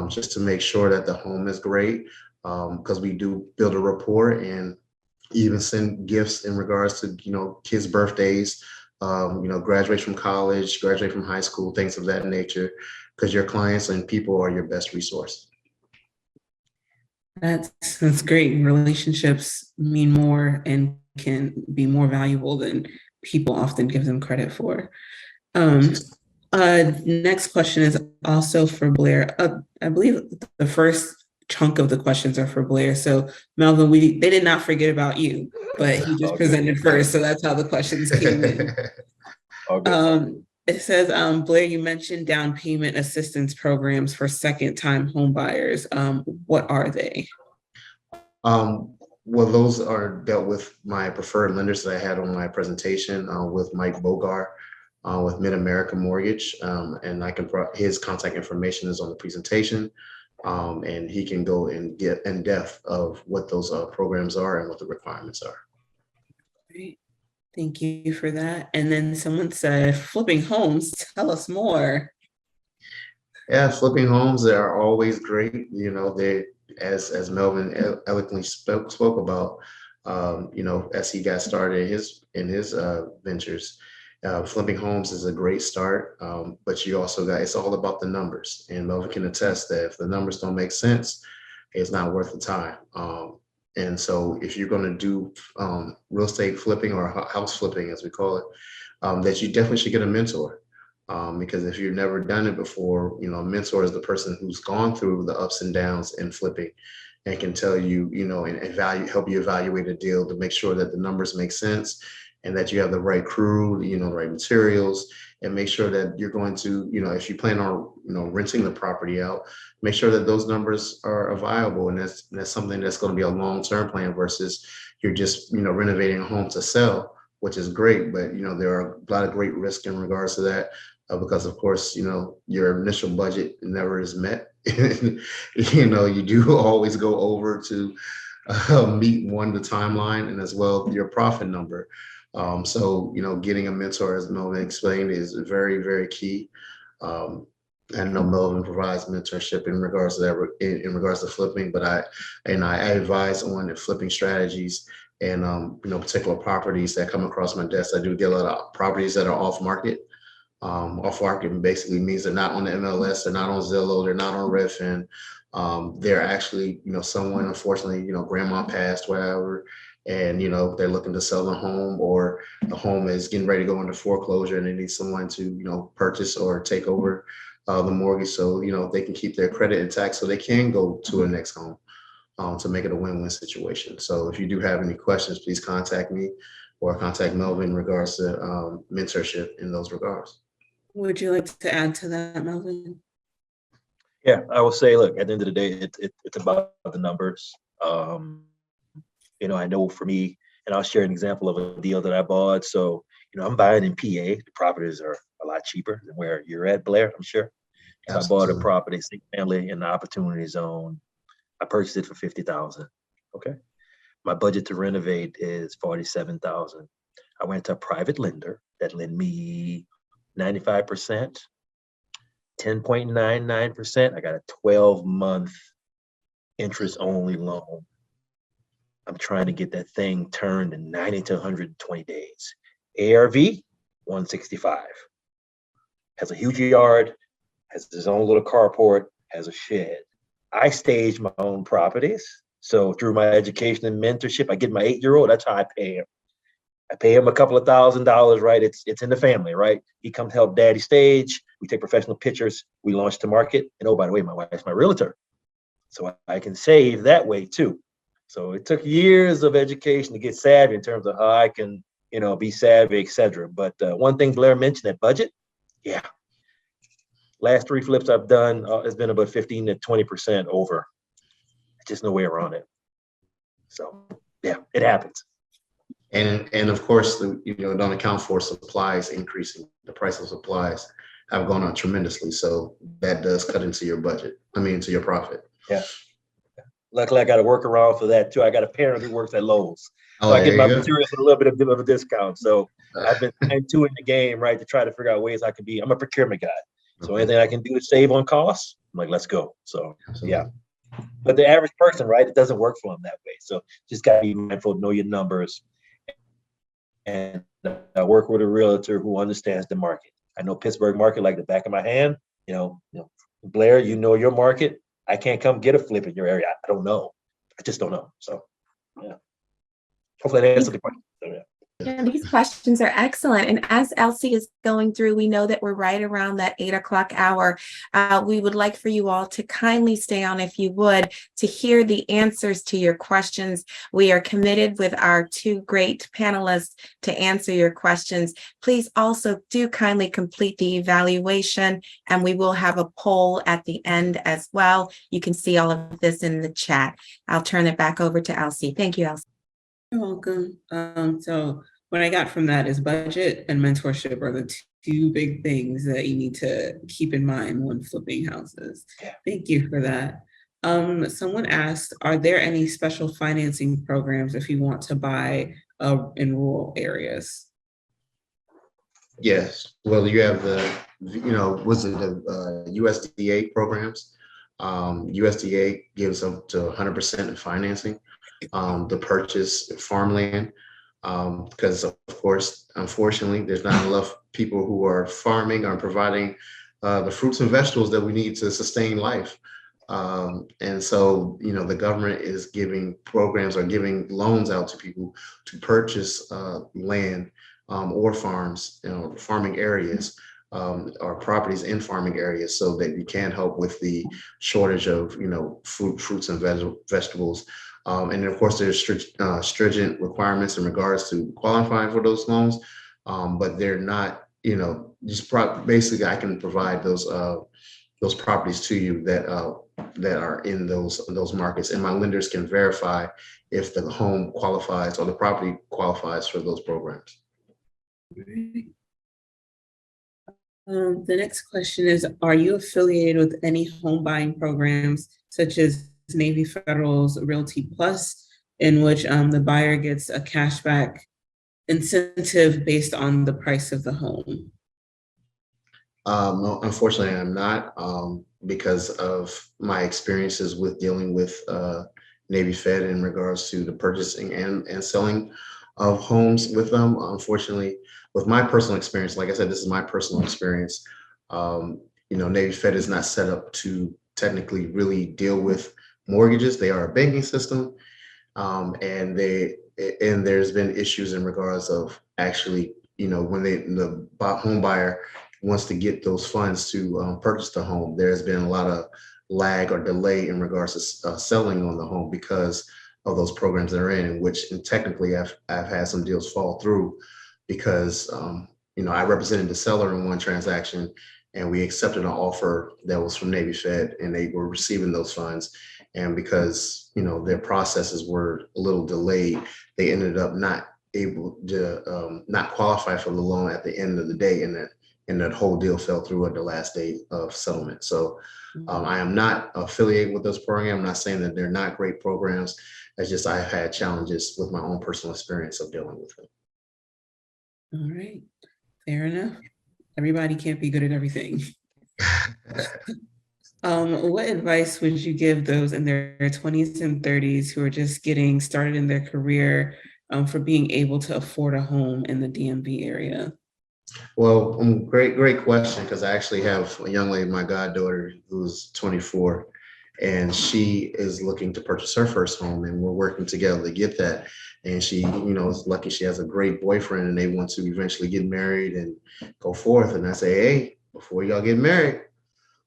just to make sure that the home is great, because we do build a rapport and even send gifts in regards to, kids' birthdays, graduate from college, graduate from high school, things of that nature, because your clients and people are your best resource. That's great. Relationships mean more and can be more valuable than people often give them credit for. Next question is also for Blair. I believe the first chunk of the questions are for Blair. So Melvin, they did not forget about you, but he just presented first. So that's how the questions came in. It says, Blair, you mentioned down payment assistance programs for second-time home buyers. What are they? Well, those are dealt with my preferred lenders that I had on my presentation with Mike Bogar with Mid-America Mortgage, and I can his contact information is on the presentation, and he can go and get in depth of what those programs are and what the requirements are. Great. Thank you for that. And then someone said, flipping homes, tell us more. Yeah, flipping homes are always great. They, as Melvin eloquently spoke about, as he got started in his ventures, flipping homes is a great start. But you also it's all about the numbers. And Melvin can attest that if the numbers don't make sense, it's not worth the time. And so if you're going to do real estate flipping or house flipping, as we call it, that you definitely should get a mentor. Because if you've never done it before, a mentor is the person who's gone through the ups and downs in flipping and can tell you, and help you evaluate a deal to make sure that the numbers make sense and that you have the right crew, the right materials, and make sure that you're going to, if you plan on, renting the property out, make sure that those numbers are viable. And that's something that's going to be a long-term plan versus you're just, renovating a home to sell, which is great. But, there are a lot of great risk in regards to that because, of course, your initial budget never is met. You do always go over to meet the timeline and as well your profit number. So, getting a mentor, as Melvin explained, is very, very key. I know Melvin provides mentorship in regards to that, in regards to flipping, but I advise on the flipping strategies and, particular properties that come across my desk. I do get a lot of properties that are off market. Off market basically means they're not on the MLS, they're not on Zillow, they're not on Redfin. They're actually, someone, unfortunately, grandma passed, whatever, And, you know, if they're looking to sell a home, or the home is getting ready to go into foreclosure and they need someone to, you know, purchase or take over the mortgage, so, you know, they can keep their credit intact so they can go to a next home, to make it a win-win situation. So if you do have any questions, please contact me or contact Melvin in regards to mentorship in those regards. Would you like to add to that, Melvin? Yeah, I will say, look, at the end of the day, it's about the numbers. You know, I know for me, and I'll share an example of a deal that I bought. So, you know, I'm buying in PA. The properties are a lot cheaper than where you're at, Blair, I'm sure. So I bought a property, single family in the Opportunity Zone. I purchased it for $50,000. Okay. My budget to renovate is $47,000. I went to a private lender that lent me 95%, 10.99%. I got a 12-month interest-only loan. I'm trying to get that thing turned in 90 to 120 days. ARV, 165. Has a huge yard, has his own little carport, has a shed. I stage my own properties. So through my education and mentorship, I get my 8-year-old, that's how I pay him. I pay him a couple of $1,000s, right? It's in the family, right? He comes help daddy stage. We take professional pictures. We launch to market. And oh, by the way, my wife's my realtor. So I can save that way too. So it took years of education to get savvy in terms of how I can, you know, be savvy, et cetera. But one thing Blair mentioned, that budget, yeah. Last 3 flips I've done has been about 15 to 20% over. Just no way around it. So yeah, it happens. And of course, you know, don't account for supplies increasing. The price of supplies have gone up tremendously. So that does cut into your budget. I mean, into your profit. Yeah. Luckily, I got a workaround for that too. I got a parent who works at Lowe's. Oh, So I get my there you go. materials at a little bit of a discount. So I've been into in the game, right, to try to figure out ways I can be. I'm a procurement guy. So anything I can do to save on costs, I'm like, let's go. So yeah. But the average person, right, it doesn't work for them that way. So just got to be mindful, know your numbers, and work with a realtor who understands the market. I know Pittsburgh market like the back of my hand. You know, Blair, you know your market. I can't come get a flip in your area. I don't know. I just don't know. So yeah. Hopefully that answers the question. So, yeah. Yeah, these questions are excellent. And as Elsie is going through, we know that we're right around that 8 o'clock hour. We would like for you all to kindly stay on, if you would, to hear the answers to your questions. We are committed with our 2 great panelists to answer your questions. Please also do kindly complete the evaluation, and we will have a poll at the end as well. You can see all of this in the chat. I'll turn it back over to Elsie. Thank you, Elsie. You're welcome. So what I got from that is budget and mentorship are the 2 big things that you need to keep in mind when flipping houses. Thank you for that. Someone asked, are there any special financing programs if you want to buy in rural areas? Yes. Well, you have the, you know, what's it, the USDA programs. USDA gives up to 100% in financing to purchase farmland, because of course, unfortunately, there's not enough people who are farming or providing the fruits and vegetables that we need to sustain life. And so, you know, the government is giving programs or giving loans out to people to purchase land or farms, you know, farming areas. Or properties in farming areas, so that we can help with the shortage of, you know, fruits and vegetables. And of course, there's stringent requirements in regards to qualifying for those loans, but they're not, you know, just basically I can provide those properties to you that are in those markets, and my lenders can verify if the home qualifies or the property qualifies for those programs. The next question is, are you affiliated with any home buying programs such as Navy Federal's Realty Plus, in which the buyer gets a cashback incentive based on the price of the home? No, unfortunately, I'm not, because of my experiences with dealing with Navy Fed in regards to the purchasing and selling of homes with them. Unfortunately, with my personal experience, like I said, this is my personal experience. You know, Navy Fed is not set up to technically really deal with mortgages. They are a banking system, And there's been issues in regards of actually, when the home buyer wants to get those funds to purchase the home, there's been a lot of lag or delay in regards to selling on the home because of those programs that are in which, and technically I've had some deals fall through because I represented the seller in one transaction and we accepted an offer that was from Navy Fed and they were receiving those funds. And because, their processes were a little delayed, they ended up not able to not qualify for the loan at the end of the day. And that whole deal fell through at the last day of settlement. So I am not affiliated with those programs. I'm not saying that they're not great programs. It's just I've had challenges with my own personal experience of dealing with them. All right, fair enough. Everybody can't be good at everything. What advice would you give those in their 20s and 30s who are just getting started in their career for being able to afford a home in the DMV area? Well, great question, because I actually have a young lady, my goddaughter, who's 24, and she is looking to purchase her first home, and we're working together to get that. And she, is lucky she has a great boyfriend, and they want to eventually get married and go forth. And I say, hey, before y'all get married,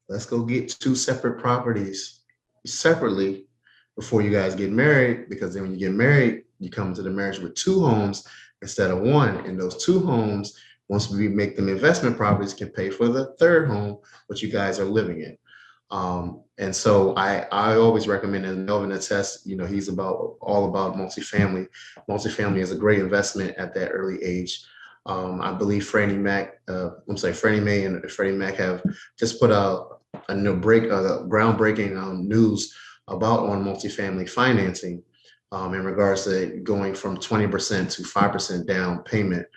let's go get 2 separate properties separately before you guys get married, because then when you get married, you come to the marriage with 2 homes instead of 1, and those 2 homes, once we make them investment properties, can pay for the 3rd home, which you guys are living in. And so I always recommend, and Melvin attests, he's all about multifamily. Multifamily is a great investment at that early age. I believe Fannie Mae and Freddie Mac have just put a groundbreaking news on multifamily financing in regards to going from 20% to 5% down payment.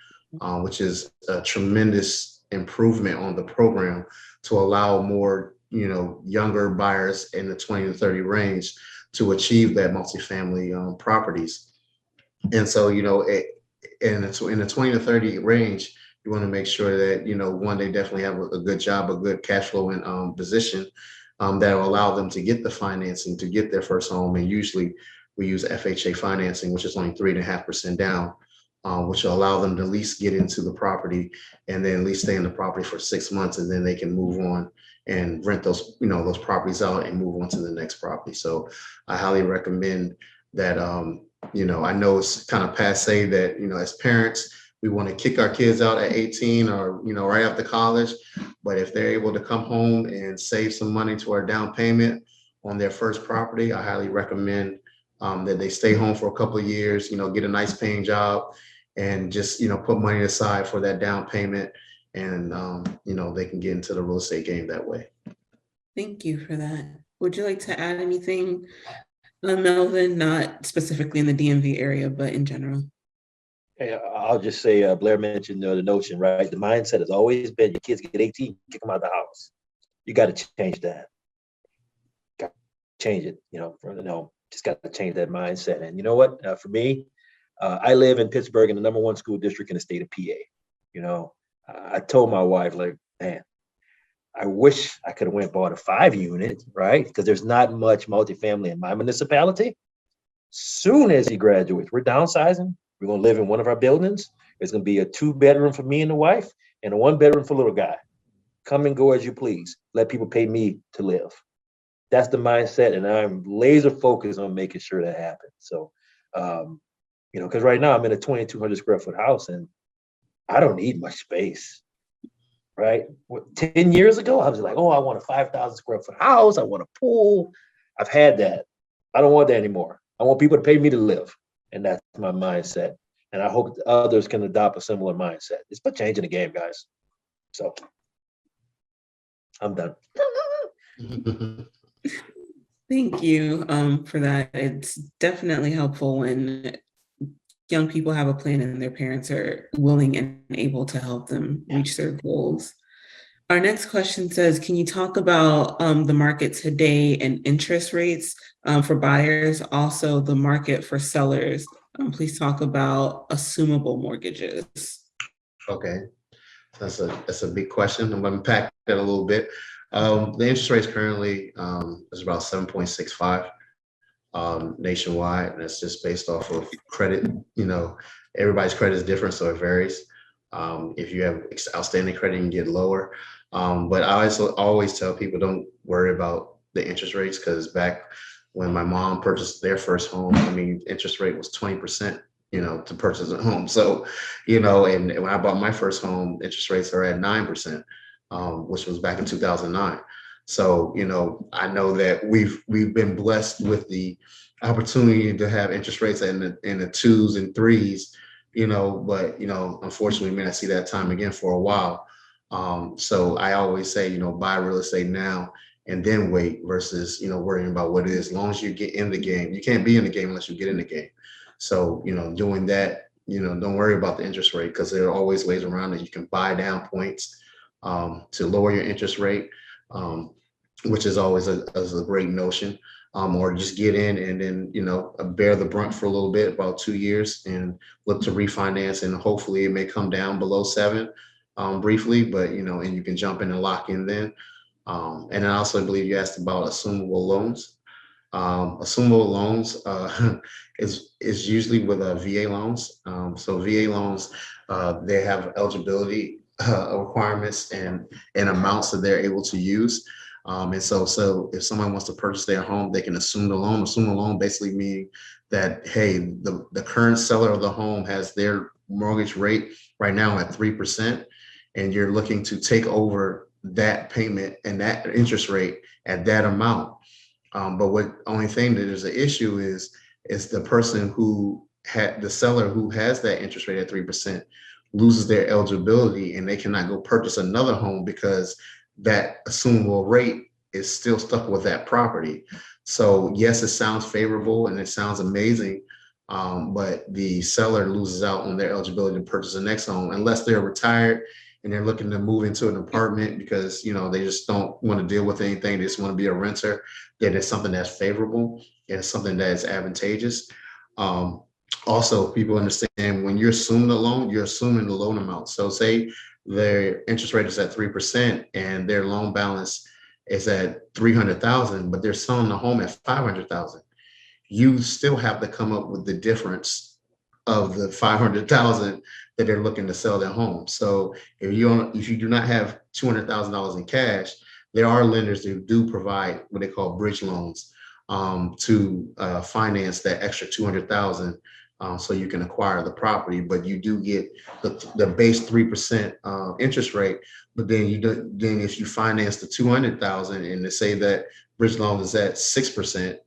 Which is a tremendous improvement on the program to allow more, younger buyers in the 20 to 30 range to achieve that multifamily properties. And so, in the 20 to 30 range, you want to make sure that, one, they definitely have a good job, a good cash flow and position that will allow them to get the financing to get their first home. And usually we use FHA financing, which is only 3.5% down. Which will allow them to at least get into the property and then at least stay in the property for 6 months, and then they can move on and rent those properties out and move on to the next property. So I highly recommend that. I know it's kind of passe that, as parents, we want to kick our kids out at 18 or, right after college. But if they're able to come home and save some money to our down payment on their first property, I highly recommend that they stay home for a couple of years, get a nice paying job, and just, put money aside for that down payment, and, they can get into the real estate game that way. Thank you for that. Would you like to add anything, Melvin, not specifically in the DMV area, but in general? Hey, I'll just say, Blair mentioned the notion, right? The mindset has always been your kids get 18, kick them out of the house. You got to change that. Got to change it, just got to change that mindset. And you know what? For me, I live in Pittsburgh in the #1 school district in the state of PA. I told my wife, like, man, I wish I could have went and bought a 5-unit, right? Because there's not much multifamily in my municipality. Soon as he graduates, we're downsizing. We're going to live in one of our buildings. It's going to be a 2-bedroom for me and the wife and a 1-bedroom for little guy. Come and go as you please. Let people pay me to live. That's the mindset, and I'm laser focused on making sure that happens. So, because right now I'm in a 2,200 square foot house, and I don't need much space, right? 10 years ago, I was like, oh, I want a 5,000 square foot house. I want a pool. I've had that. I don't want that anymore. I want people to pay me to live, and that's my mindset. And I hope others can adopt a similar mindset. It's about changing the game, guys. So I'm done. Thank you for that. It's definitely helpful when young people have a plan and their parents are willing and able to help them reach their goals. Our next question says, can you talk about the market today and interest rates for buyers, also the market for sellers? Please talk about assumable mortgages. Okay, that's a big question. I'm going to unpack that a little bit. The interest rates currently is about 7.65. nationwide. And that's just based off of credit. You know, everybody's credit is different, so it varies. If you have outstanding credit, you can get lower. But I always tell people, don't worry about the interest rates, because back when my mom purchased their first home, I mean, interest rate was 20%, you know, to purchase a home. So, you know, and when I bought my first home, interest rates are at 9%, which was back in 2009. So, you know, I know that we've been blessed with the opportunity to have interest rates in the 2s and 3s, you know, but, you know, unfortunately, we may not see that time again for a while. So I always say, you know, buy real estate now and then wait versus, you know, worrying about what it is. As long as you get in the game, you can't be in the game unless you get in the game. So, you know, doing that, you know, don't worry about the interest rate, because there are always ways around it. You can buy down points to lower your interest rate, which is always a great notion. Or just get in and then, you know, bear the brunt for a little bit, about 2 years, and look to refinance, and hopefully it may come down below 7 briefly, but, you know, and you can jump in and lock in then. And I also believe you asked about assumable loans. Assumable loans is usually with VA loans. So VA loans, they have eligibility requirements and amounts that they're able to use. And so if someone wants to purchase their home, they can assume the loan. Assume the loan basically means that, hey, the current seller of the home has their mortgage rate right now at 3%, and you're looking to take over that payment and that interest rate at that amount. But what only thing that is an issue is the person who had the seller who has that interest rate at 3% loses their eligibility, and they cannot go purchase another home because that assumable rate is still stuck with that property. So yes, it sounds favorable and it sounds amazing, but the seller loses out on their eligibility to purchase the next home unless they're retired and they're looking to move into an apartment because, you know, they just don't want to deal with anything. They just want to be a renter. Then it's something that's favorable and it's something that is advantageous. Also, people understand when you're assuming the loan, you're assuming the loan amount. So say their interest rate is at 3% and their loan balance is at 300,000, but they're selling the home at 500,000. You still have to come up with the difference of the 500,000 that they're looking to sell their home. So if you do not have $200,000 in cash, there are lenders who do provide what they call bridge loans to finance that extra 200,000. So you can acquire the property, but you do get the base 3% interest rate. But then if you finance the 200,000 and they say that bridge loan is at 6%,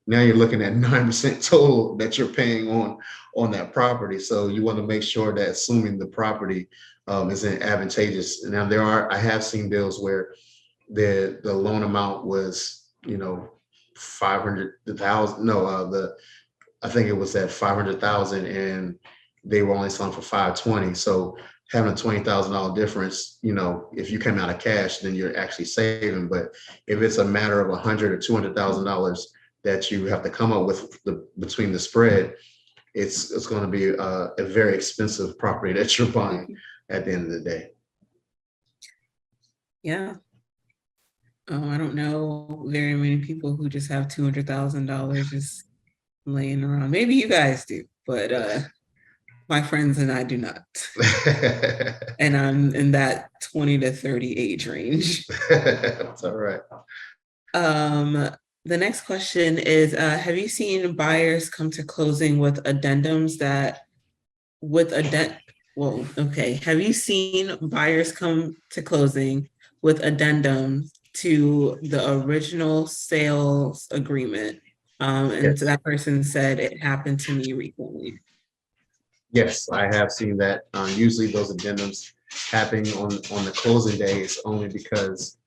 now you're looking at 9% total that you're paying on that property. So you want to make sure that assuming the property is advantageous. Now I have seen bills where the loan amount was, you know, 500,000. No, I think it was at 500,000 and they were only selling for 520. So having a $20,000 difference, you know, if you came out of cash, then you're actually saving. But if it's a matter of $100,000 or $200,000 that you have to come up with between the spread, it's going to be a very expensive property that you're buying at the end of the day. Yeah. I don't know very many people who just have $200,000 just laying around. Maybe you guys do, but my friends and I do not. And I'm in that 20 to 30 age range. That's all right. The next question is, have you seen buyers come to closing with addendums have you seen buyers come to closing with addendums to the original sales agreement? And so that person said it happened to me recently. Yes, I have seen that. Usually those addendums happen on the closing days only because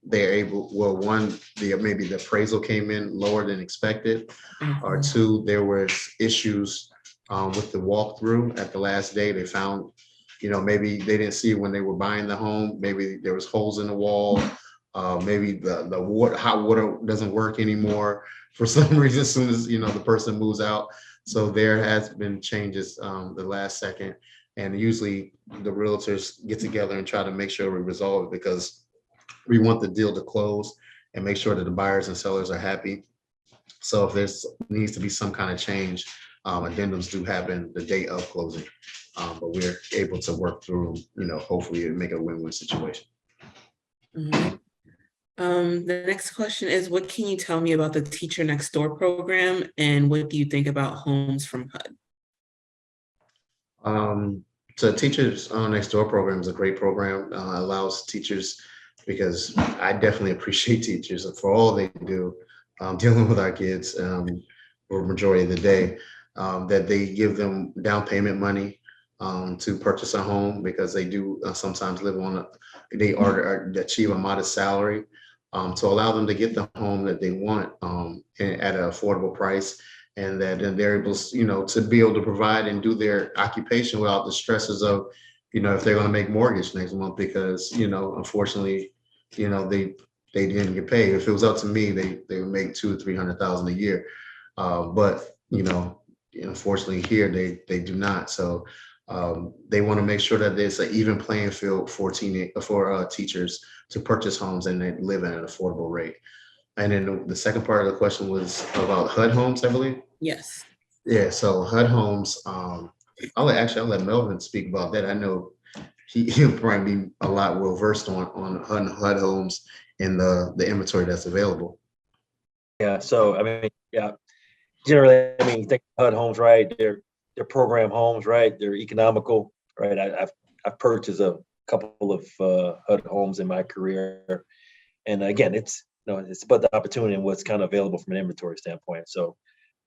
they're able, maybe the appraisal came in lower than expected, or two, there was issues with the walkthrough at the last day. They found, you know, maybe they didn't see when they were buying the home, maybe there was holes in the wall, maybe the hot water doesn't work anymore for some reason as soon as, you know, the person moves out. So there has been changes the last second, and usually the realtors get together and try to make sure we resolve it because we want the deal to close and make sure that the buyers and sellers are happy. So if there's needs to be some kind of change, addendums do happen the day of closing. But we're able to work through, hopefully make a win-win situation. Mhm. The next question is, what can you tell me about the Teacher Next Door program, and what do you think about Homes from HUD? So Teachers Next Door program is a great program, allows teachers, because I definitely appreciate teachers for all they do, dealing with our kids for the majority of the day, that they give them down payment money to purchase a home, because they do sometimes live on they achieve a modest salary, to allow them to get the home that they want at an affordable price, and that then they're able, to be able to provide and do their occupation without the stresses of, if they're going to make mortgage next month, because, unfortunately, they didn't get paid. If it was up to me, they would make $200,000 or $300,000 a year. But, unfortunately here they do not. So they want to make sure that there's an even playing field for teachers to purchase homes and they live at an affordable rate. And then the second part of the question was about HUD Homes, I believe. Yes. Yeah, so HUD Homes, I'll let Melvin speak about that. I know he'll probably be a lot well versed on HUD Homes and the inventory that's available. Yeah, so I mean, yeah, generally, I mean, you think HUD Homes, right? They're program homes, right? They're economical, right? I've purchased a couple of HUD Homes in my career, and again, it's about the opportunity and what's kind of available from an inventory standpoint. So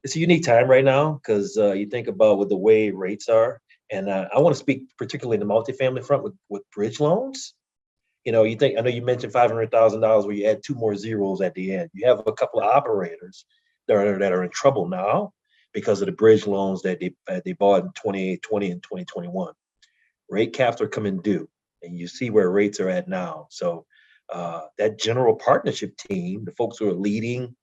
it's a unique time right now, because you think about what the way rates are, and I want to speak particularly in the multifamily front with bridge loans. I know you mentioned $500,000 where you add 2 more zeros at the end. You have a couple of operators that are in trouble now because of the bridge loans that they bought in 2020 and 2021. Rate caps are coming due, and you see where rates are at now. So that general partnership team, the folks who are leading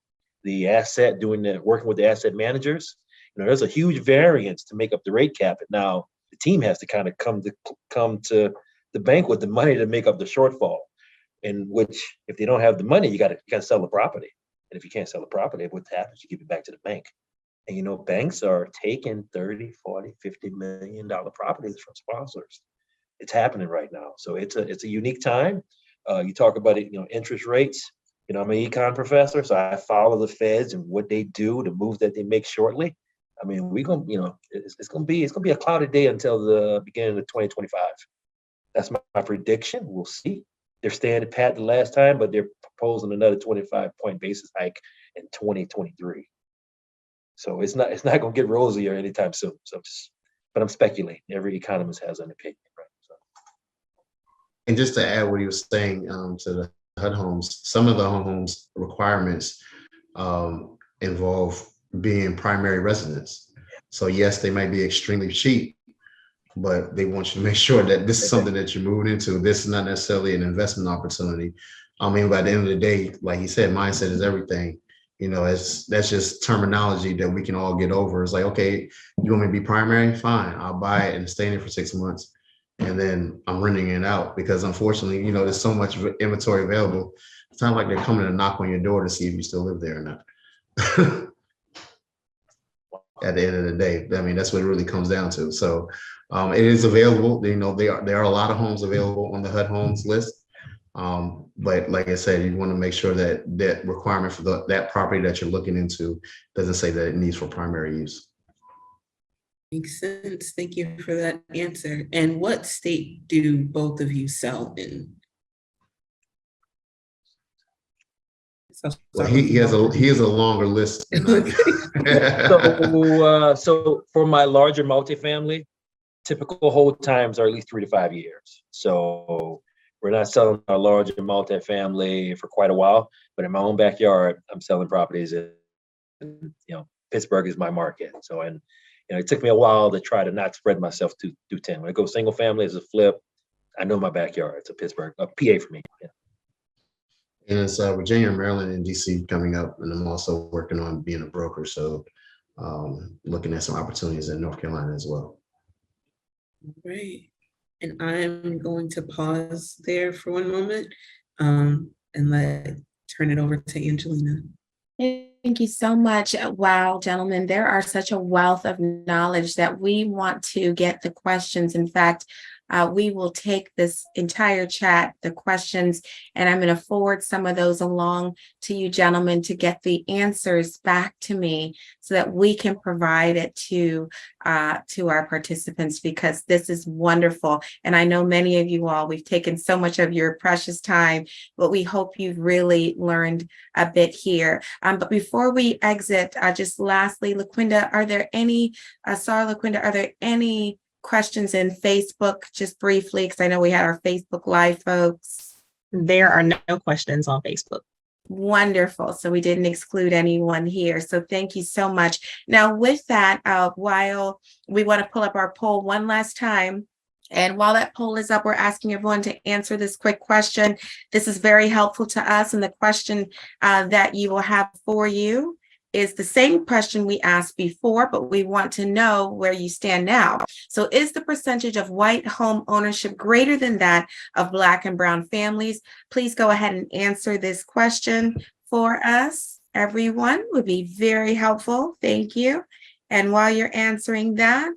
the asset, working with the asset managers, there's a huge variance to make up the rate cap. And now the team has to kind of come to the bank with the money to make up the shortfall. In which, if they don't have the money, you got to sell the property. And if you can't sell the property, what happens? You give it back to the bank. And banks are taking 30, 40, $50 million properties from sponsors. It's happening right now. So it's a unique time. You talk about it, interest rates. I'm an econ professor, so I follow the Feds and what they do, the moves that they make shortly. I mean, we're gonna, it's gonna be a cloudy day until the beginning of 2025. That's my prediction. We'll see. They're standing pat the last time, but they're proposing another 25-point basis hike in 2023. So it's not going to get rosier anytime soon. But I'm speculating. Every economist has an opinion, right? So. And just to add what he was saying to the HUD Homes, some of the homes requirements involve being primary residence. So yes, they might be extremely cheap, but they want you to make sure that this is something that you're moving into. This is not necessarily an investment opportunity. I mean, by the end of the day, like he said, mindset is everything. That's just terminology that we can all get over. It's like, okay, you want me to be primary? Fine, I'll buy it and stay in it for 6 months. And then I'm renting it out, because unfortunately, there's so much inventory available. It's not like they're coming to knock on your door to see if you still live there or not. At the end of the day, I mean, that's what it really comes down to. So it is available. There are a lot of homes available on the HUD Homes list. But like I said, you want to make sure that that requirement for that property that you're looking into doesn't say that it needs for primary use. Makes sense. Thank you for that answer. And what state do both of you sell in? Well, he has a longer list than I do. So for my larger multifamily, typical hold times are at least 3 to 5 years. So we're not selling our larger multifamily for quite a while, but in my own backyard, I'm selling properties in, Pittsburgh is my market. So, and it took me a while to try to not spread myself too thin. When I go single family as a flip, I know my backyard. It's a Pittsburgh, a PA for me. Yeah. And it's Virginia, Maryland, and DC coming up. And I'm also working on being a broker. So looking at some opportunities in North Carolina as well. Great. And I'm going to pause there for one moment and turn it over to Angelina. Hey, Thank you so much. Wow, gentlemen, there are such a wealth of knowledge that we want to get the questions. In fact, we will take this entire chat, the questions, and I'm going to forward some of those along to you gentlemen to get the answers back to me so that we can provide it to our participants, because this is wonderful. And I know many of you all, we've taken so much of your precious time, but we hope you've really learned a bit here. But before we exit, just lastly, LaQuinda, are there any, LaQuinda, are there any questions in Facebook, just briefly, because I know we had our Facebook Live folks? There are no questions on Facebook. Wonderful. So we didn't exclude anyone here. So thank you so much. Now with that, while we want to pull up our poll one last time, and while that poll is up, we're asking everyone to answer this quick question. This is very helpful to us. And the question that you will have for you is the same question we asked before, but we want to know where you stand now. So is the percentage of white home ownership greater than that of Black and brown families? Please go ahead and answer this question for us. Everyone would be very helpful. Thank you. And while you're answering that,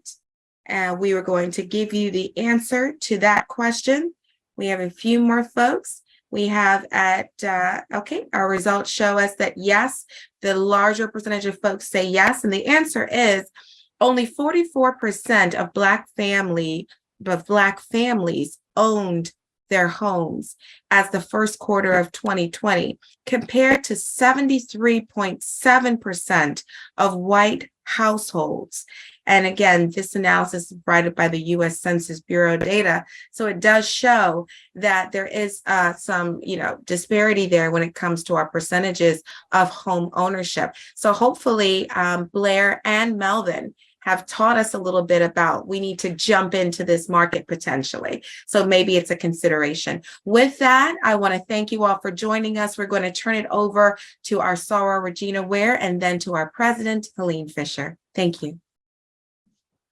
we are going to give you the answer to that question. We have a few more folks. We have okay, our results show us that yes, the larger percentage of folks say yes. And the answer is only 44% of Black families owned their homes as the first quarter of 2020, compared to 73.7% of white households. And again, this analysis is provided by the U.S. Census Bureau data. So it does show that there is some, disparity there when it comes to our percentages of home ownership. So hopefully Blair and Melvin have taught us a little bit about we need to jump into this market potentially. So maybe it's a consideration. With that, I want to thank you all for joining us. We're going to turn it over to our soror, Regina Ware, and then to our president, Helene Fisher. Thank you.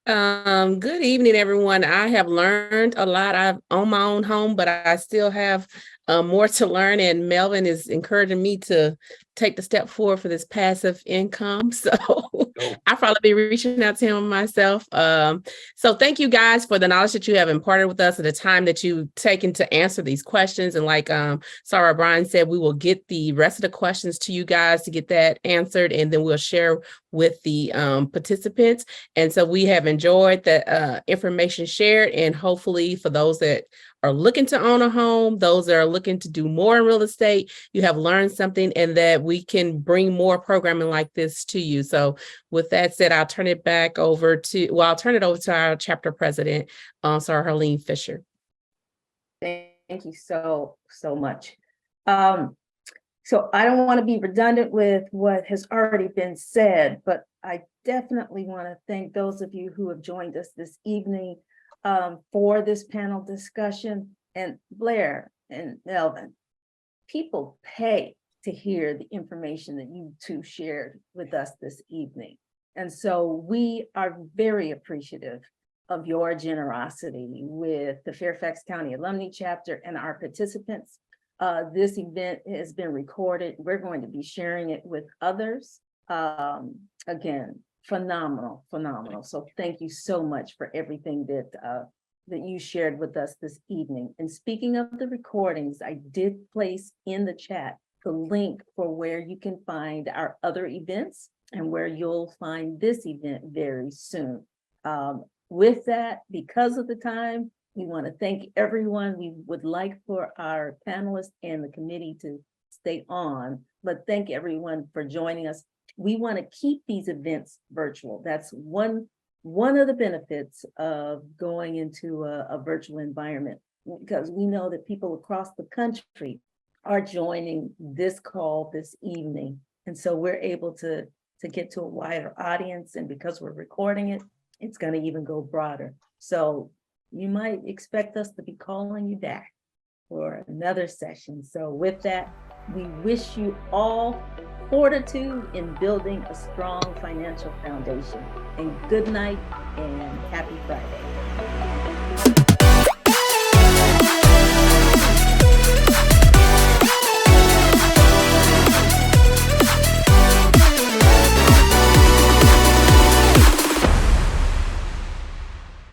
Good evening, everyone. I have learned a lot. I own my own home, but I still have more to learn. And Melvin is encouraging me to take the step forward for this passive income. So I'll probably be reaching out to him myself. So thank you guys for the knowledge that you have imparted with us and the time that you've taken to answer these questions. And like Sarah Bryan said, we will get the rest of the questions to you guys to get that answered, and then we'll share with the participants. And so we have enjoyed the information shared, and hopefully for those that are looking to own a home, those that are looking to do more in real estate, you have learned something, and that we can bring more programming like this to you. So with that said, I'll turn it over to our chapter president, Sarah Helene Fisher. Thank you so much. So I don't want to be redundant with what has already been said, but I definitely want to thank those of you who have joined us this evening for this panel discussion. And Blair and Melvin, people pay to hear the information that you two shared with us this evening. And so we are very appreciative of your generosity with the Fairfax County Alumni Chapter and our participants. This event has been recorded. We're going to be sharing it with others. Again, phenomenal. So thank you so much for everything that you shared with us this evening. And speaking of the recordings, I did place in the chat the link for where you can find our other events and where you'll find this event very soon. With that, because of the time, we want to thank everyone. We would like for our panelists and the committee to stay on, but thank everyone for joining us. We want to keep these events virtual. That's one of the benefits of going into a virtual environment, because we know that people across the country are joining this call this evening. And so we're able to get to a wider audience, and because we're recording it, it's going to even go broader. So you might expect us to be calling you back for another session. So with that, we wish you all fortitude in building a strong financial foundation. And good night and happy Friday.